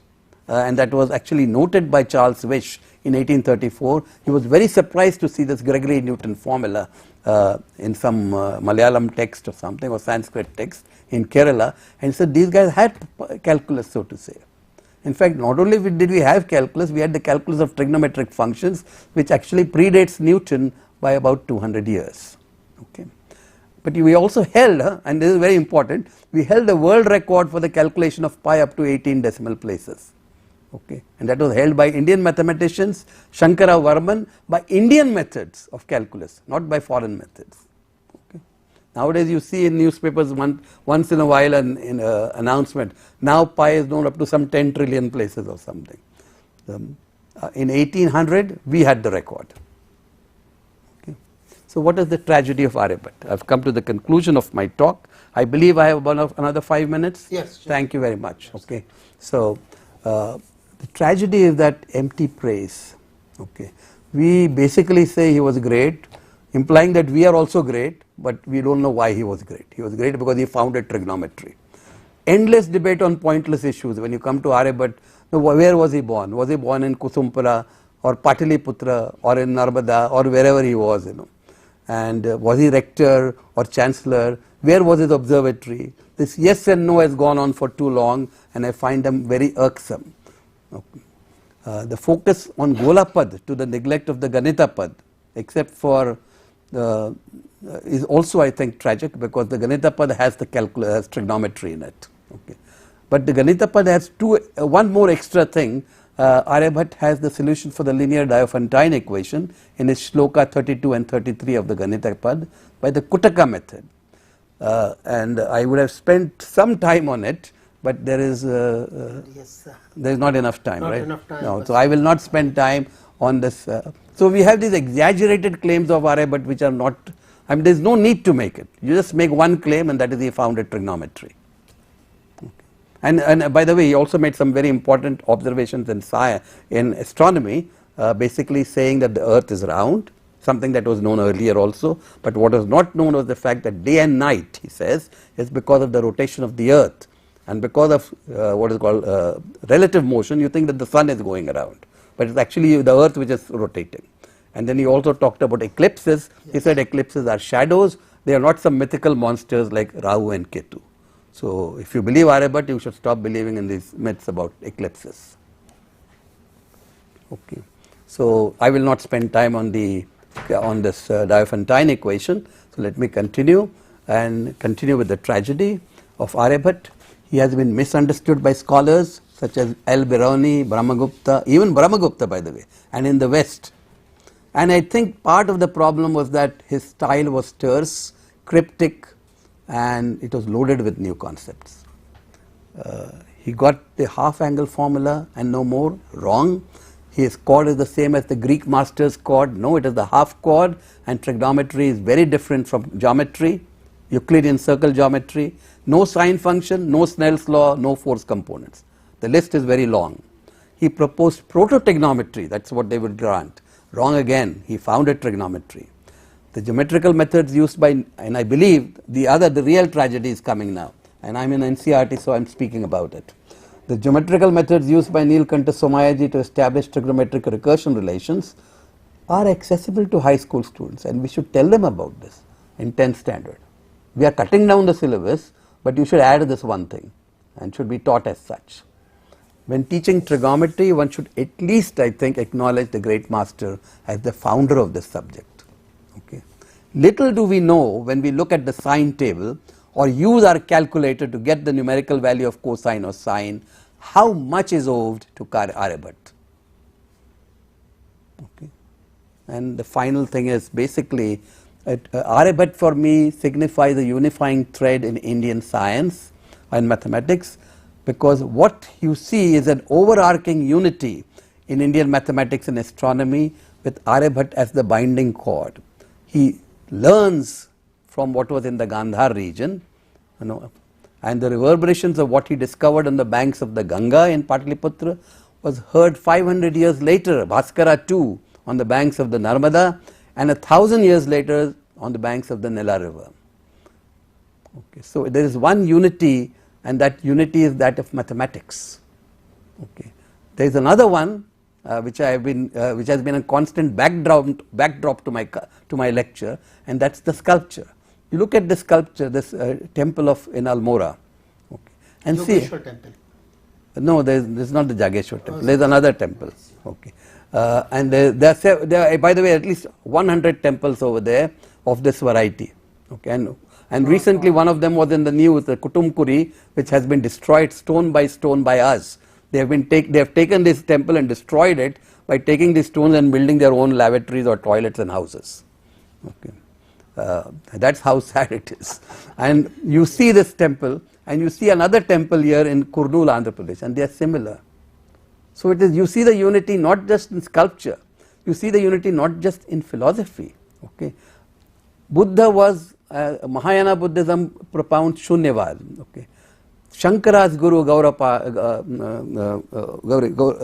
and that was actually noted by Charles Wish in 1834. He was very surprised to see this Gregory Newton formula in some Malayalam text or something, or Sanskrit text in Kerala, and he said these guys had calculus, so to say. In fact, not only did we have calculus, we had the calculus of trigonometric functions, which actually predates Newton by about 200 years. Okay. But we also held, and this is very important, we held the world record for the calculation of pi up to 18 decimal places. Okay. And that was held by Indian mathematicians, Shankara Varman, by Indian methods of calculus, not by foreign methods. Okay. Nowadays you see in newspapers once in a while an announcement, now pi is known up to some 10 trillion places or something. In 1800 we had the record. So what is the tragedy of Aryabhata? I have come to the conclusion of my talk. I believe I have another 5 minutes. Yes. Sure. Thank you very much. Yes. Okay. So the tragedy is that empty praise. Okay. We basically say he was great, implying that we are also great, but we don't know why he was great. He was great because he founded trigonometry. Endless debate on pointless issues. When you come to Aryabhata, where was he born? Was he born in Kusumpura or Pataliputra or in Narmada or wherever he was, And was he rector or chancellor? Where was his observatory? This yes and no has gone on for too long, and I find them very irksome. Okay. The focus on Golapad to the neglect of the Ganitapada, except for is also, I think, tragic, because the Ganitapada has the has trigonometry in it. Okay. But the Ganitapada has one more extra thing. Aryabhata has the solution for the linear Diophantine equation in his shloka 32 and 33 of the Ganitapada by the Kuttaka method. And I would have spent some time on it, but there is not enough time, right? Enough time, no, so I will not spend time on this. So we have these exaggerated claims of Aryabhata which are not, there is no need to make it. You just make one claim, and that is he founded trigonometry. And by the way, he also made some very important observations in astronomy, basically saying that the earth is round, something that was known earlier also, but what was not known was the fact that day and night, he says, is because of the rotation of the earth, and because of what is called relative motion, you think that the sun is going around, but it's actually the earth which is rotating. And then he also talked about eclipses. Yes. He said eclipses are shadows, they are not some mythical monsters like Rahu and Ketu. So if you believe Aryabhata, you should stop believing in these myths about eclipses. Okay. So I will not spend time on this Diophantine equation. So let me continue with the tragedy of Aryabhata. He has been misunderstood by scholars such as Al-Biruni, Brahmagupta, even Brahmagupta, by the way, and in the West. And I think part of the problem was that his style was terse, cryptic, and it was loaded with new concepts. He got the half angle formula and no more, wrong. His chord is the same as the Greek master's chord. No, it is the half chord, and trigonometry is very different from geometry, Euclidean circle geometry. No sine function, no Snell's law, no force components. The list is very long. He proposed proto-trigonometry, that's what they would grant. Wrong again, he founded trigonometry. The geometrical methods used by, and I believe the real tragedy is coming now, and I'm in NCERT, so I'm speaking about it. The geometrical methods used by Neelkanta Somayaji to establish trigonometric recursion relations are accessible to high school students, and we should tell them about this in 10th standard. We are cutting down the syllabus, but you should add this one thing and should be taught as such. When teaching trigonometry, one should at least, I think, acknowledge the great master as the founder of this subject. Okay. Little do we know when we look at the sine table or use our calculator to get the numerical value of cosine or sine, how much is owed to Aryabhata. Okay. And the final thing is basically Aryabhata for me signifies a unifying thread in Indian science and mathematics, because what you see is an overarching unity in Indian mathematics and astronomy with Aryabhata as the binding cord. He learns from what was in the Gandhar region, and the reverberations of what he discovered on the banks of the Ganga in Pataliputra was heard 500 years later, Bhaskara too, on the banks of the Narmada, and 1,000 years later on the banks of the Nila river. Okay, so there is one unity, and that unity is that of mathematics. Okay, there is another one which has been a constant backdrop to my lecture, and that's the sculpture. You look at the sculpture, this temple in Almora, okay, and Yogeshwar temple. No, there's not the Jageshwar temple. There's another temple. Okay, and there are, by the way, at least 100 temples over there of this variety. Okay, and recently one of them was in the news, the Kutumkuri, which has been destroyed stone by stone by us. They have taken this temple and destroyed it by taking these stones and building their own lavatories or toilets and houses. Okay. That's how sad it is. And you see this temple, and you see another temple here in Kurnool, Andhra Pradesh, and they are similar. So it is, you see the unity not just in sculpture, you see the unity not just in philosophy. Okay. Buddha was, Mahayana Buddhism propounds Shunyavad. Okay. Shankara's guru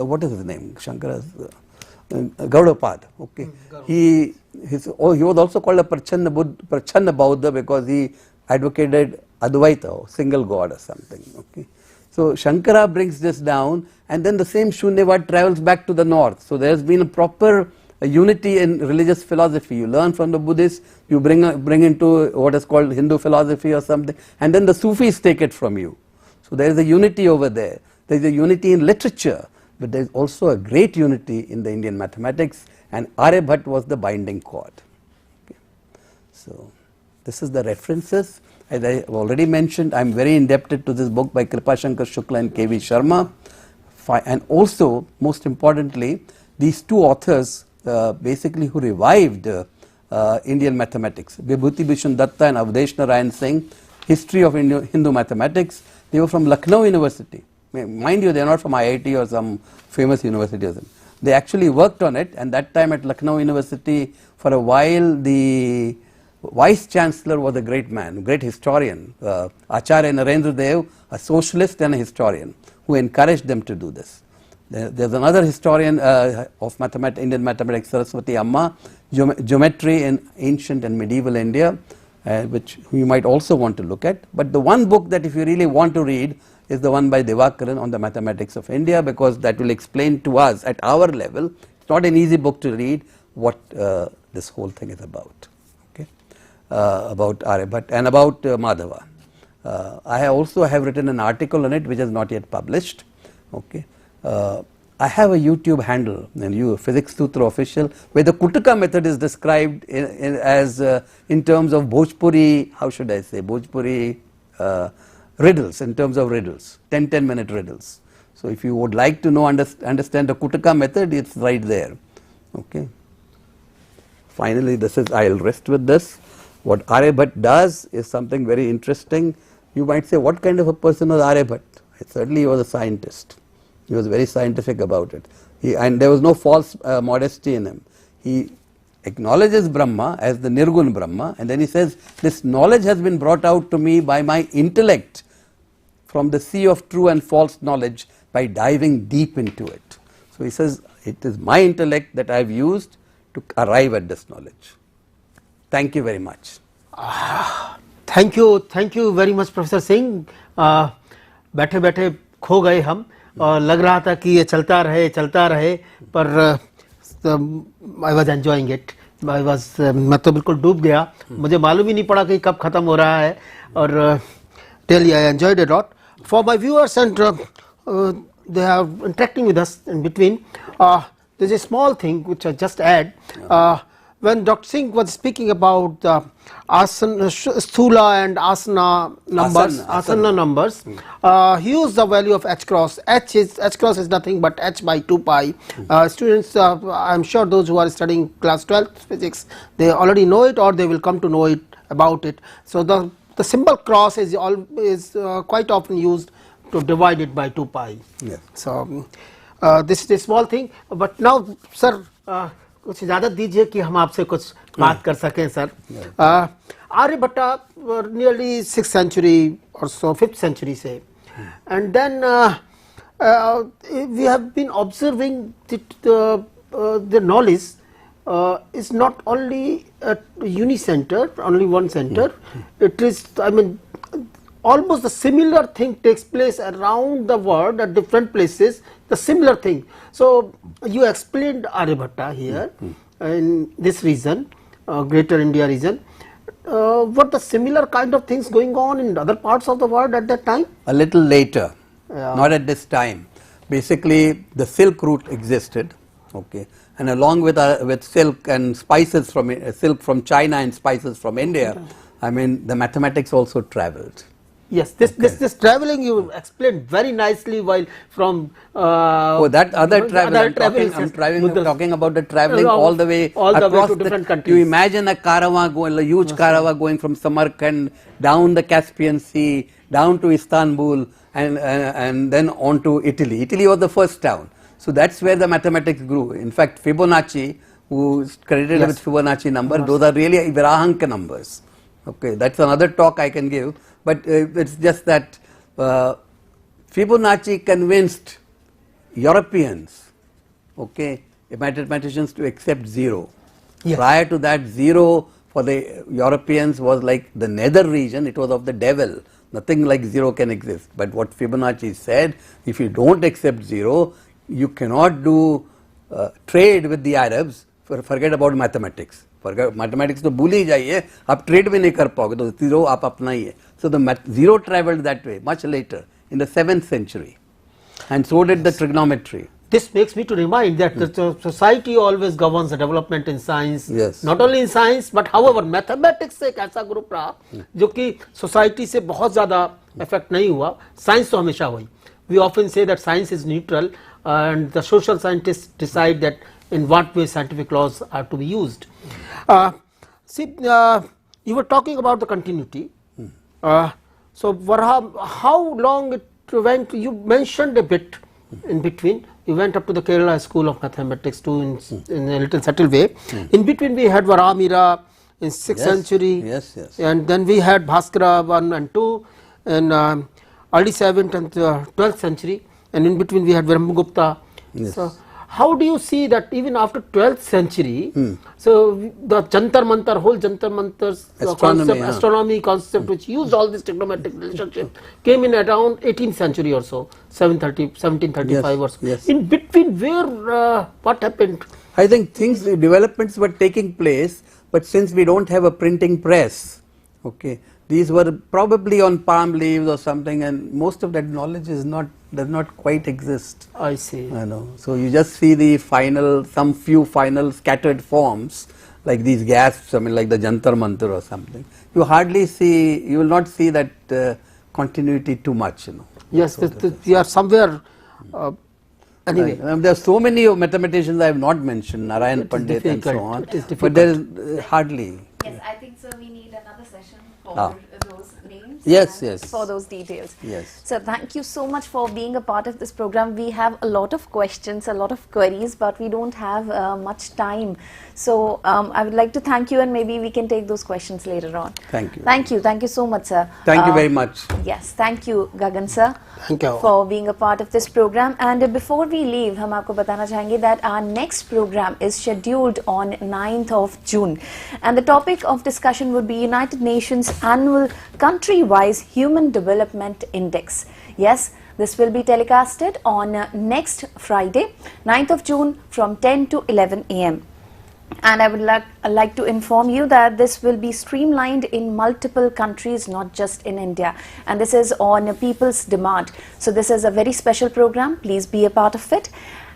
what is his name? Shankara's Gaudapad. Okay. He was also called a Prachanna Bauddha because he advocated Advaita, or single God or something. Okay. So Shankara brings this down, and then the same Shunyavad travels back to the north. So there has been a proper unity in religious philosophy. You learn from the Buddhists, you bring into what is called Hindu philosophy or something, and then the Sufis take it from you. So there is a unity over there. There is a unity in literature, but there is also a great unity in the Indian mathematics, and Aryabhata was the binding cord. Okay. So this is the references. As I have already mentioned, I am very indebted to this book by Kripashankar Shukla and K.V. Sharma, and also, most importantly, these two authors basically who revived Indian mathematics, Vibhuti Bhushan Datta and Avdesh Narayan Singh, History of Hindu Mathematics. They were from Lucknow University. Mind you, they are not from IIT or some famous university or something. They actually worked on it, and that time at Lucknow University, for a while, the Vice Chancellor was a great man, great historian, Acharya Narendra Dev, a socialist and a historian, who encouraged them to do this. There's another historian of Indian mathematics, Saraswati Amma, geometry in ancient and medieval India, which you might also want to look at. But the one book that if you really want to read is the one by Divakaran on the mathematics of India, because that will explain to us at our level. It's not an easy book to read what this whole thing is about. Okay, about Aryabhata and about Madhava. I also have written an article on it which is not yet published. Okay. I have a YouTube handle, and Physics Sutra Official, where the Kuttaka method is described in terms of Bhojpuri, how should I say, Bhojpuri riddles, in terms of riddles, 10-minute riddles. So if you would like to know, understand the Kuttaka method, it's right there. Okay. Finally, I'll rest with this. What Aryabhata does is something very interesting. You might say, what kind of a person was Aryabhata? Certainly he was a scientist. He was very scientific about it. And there was no false modesty in him. He acknowledges Brahma as the Nirgun Brahma, and then he says, this knowledge has been brought out to me by my intellect from the sea of true and false knowledge by diving deep into it. So he says, it is my intellect that I have used to arrive at this knowledge. Thank you very much. Thank you very much, Professor Singh. बैठे बैठे खो गए हम, और लग रहा था कि ये चलता रहे, पर I was enjoying it. मैं तो बिल्कुल डूब गया, मुझे मालूम ही नहीं पड़ा कि कब खत्म हो रहा है, और really I enjoyed it a lot. For my viewers, and they are interacting with us in between, there's a small thing which I just add. when Dr. Singh was speaking about Sthula and Asana numbers, Asana numbers, he used the value of h cross. H cross is nothing but h by 2 pi. Students, I am sure those who are studying class 12 physics, they already know it or they will come to know it about it. So the symbol cross is quite often used to divide it by 2 pi. Yes. So this is a small thing, but now sir, कुछ इजाजत दीजिए कि हम आपसे कुछ बात कर सकें sir. Aryabhata nearly 6th century or so, 5th century say, and then we have been observing that the knowledge is not only at unicenter, only one center. It is, I mean, almost the similar thing takes place around the world at different places, the similar thing. So you explained Aryabhata here in this region, greater India region. What the similar kind of things going on in other parts of the world at that time? A little later, not at this time. Basically, the Silk Route existed, okay, and along with silk and spices from silk from China and spices from India, I mean the mathematics also travelled. Yes, this travelling you explained very nicely while from that other travel. I'm talking about the travelling all the way across to different countries. You imagine a caravan going, a huge caravan going from Samarkand down the Caspian Sea, down to Istanbul, and then on to Italy. Italy was the first town. So that's where the mathematics grew. In fact, Fibonacci, who is credited with Fibonacci number, those are really Virahanka numbers. Okay, that's another talk I can give. But it's just that Fibonacci convinced Europeans, okay, mathematicians to accept 0. Yes. Prior to that, 0 for the Europeans was like the nether region, it was of the devil. Nothing like 0 can exist. But what Fibonacci said, if you don't accept 0, you cannot do trade with the Arabs, forget about mathematics. Mathematics तो भूल ही जाइए, आप trade भी नहीं कर पाओगे, तो 0 आप अपना ही है. So the 0 travelled that way much later in the 7th century, and so did the trigonometry. This makes me to remind that the society always governs the development in science. Yes. Not only in science but however mathematics से एक ऐसा group रहा जो कि society से बहुत ज़्यादा effect नहीं हुआ, science तो हमेशा हुई. We often say that science is neutral and the social scientists decide that in what way scientific laws are to be used. See, you were talking about the continuity. So how long it went? You mentioned a bit in between. You went up to the Kerala School of Mathematics too in a little subtle way. In between we had Varamira in 6th century. Yes. And then we had Bhaskara 1 and 2 in early 7th and 12th century. And in between we had Brahmagupta. Yes. So how do you see that even after 12th century, so the Jantar Mantar, whole Jantar Mantar's astronomy concept which used all this trigonometric relationship came in around 18th century or so, 1735 or so. Yes. In between where, what happened? I think developments were taking place, but since we don't have a printing press, okay, these were probably on palm leaves or something, and most of that knowledge does not quite exist. I see. I know. So you just see the some few final scattered forms like these gasps, I mean like the Jantar Mantar or something. You will not see that continuity too much, Yes, we are somewhere. Anyway, there are so many mathematicians I have not mentioned, Narayan Pandit and so on, but there is hardly. Yes, I think so. We need another session for those names. Yes. For those details. Yes. So thank you so much for being a part of this program. We have a lot of questions, a lot of queries, but we don't have much time. So I would like to thank you, and maybe we can take those questions later on. Thank you. Thank you so much, sir. Thank you very much. Yes, thank you, Gagan sir. Thank you For being a part of this program. And before we leave, हम आपको बताना चाहेंगे that our next program is scheduled on 9th of June, and the topic of discussion would be United Nations Annual Country-Wise Human Development Index. Yes, this will be telecasted on next Friday, 9th of June from 10 to 11 a.m. And I would like to inform you that this will be streamlined in multiple countries, not just in India, and this is on people's demand. So this is a very special program. Please be a part of it.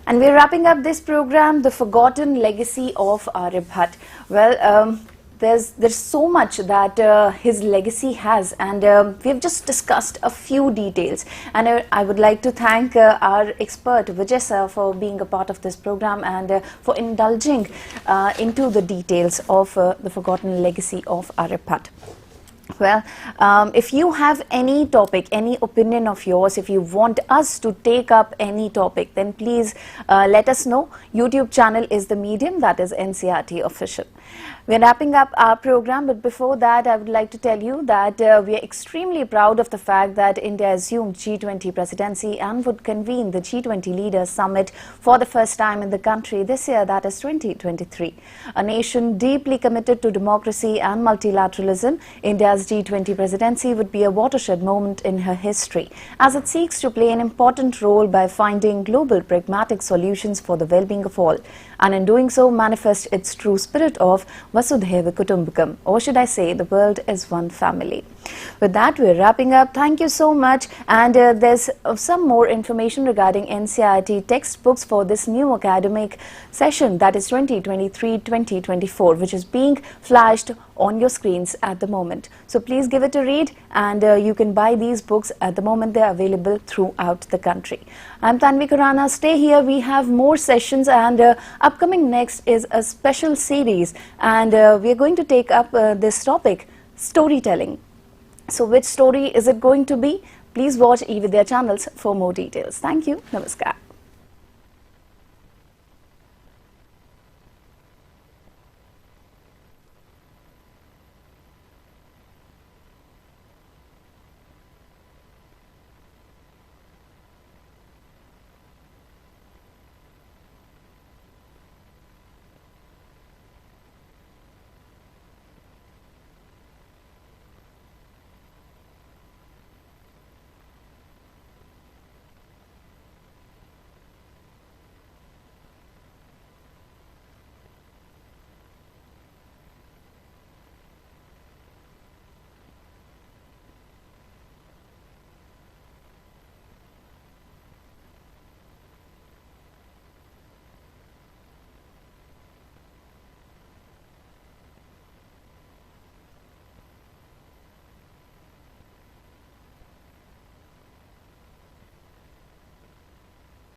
And we're wrapping up this program, The Forgotten Legacy of Aryabhata. Well, there's so much that his legacy has, and we've just discussed a few details. And I would like to thank our expert Vijay sir for being a part of this program and for indulging into the details of the Forgotten Legacy of Aryabhata. Well, if you have any topic, any opinion of yours, if you want us to take up any topic, then please let us know. YouTube channel is the medium, that is NCRT Official. We are wrapping up our program, but before that I would like to tell you that we are extremely proud of the fact that India assumed G20 presidency and would convene the G20 Leaders Summit for the first time in the country this year, that is 2023. A nation deeply committed to democracy and multilateralism, India's G20 presidency would be a watershed moment in her history as it seeks to play an important role by finding global pragmatic solutions for the well-being of all, and in doing so manifest its true spirit of Vasudhaiva Kutumbakam, or should I say, the world is one family. With that, we're wrapping up. Thank you so much. And there's some more information regarding NCRT textbooks for this new academic session, that is 2023-2024, which is being flashed on your screens at the moment. So please give it a read, and you can buy these books at the moment. They're available throughout the country. I'm Tanvi Khurana. Stay here. We have more sessions, and upcoming next is a special series, and we're going to take up this topic, storytelling. So which story is it going to be? Please watch Evidya channels for more details. Thank you. Namaskar.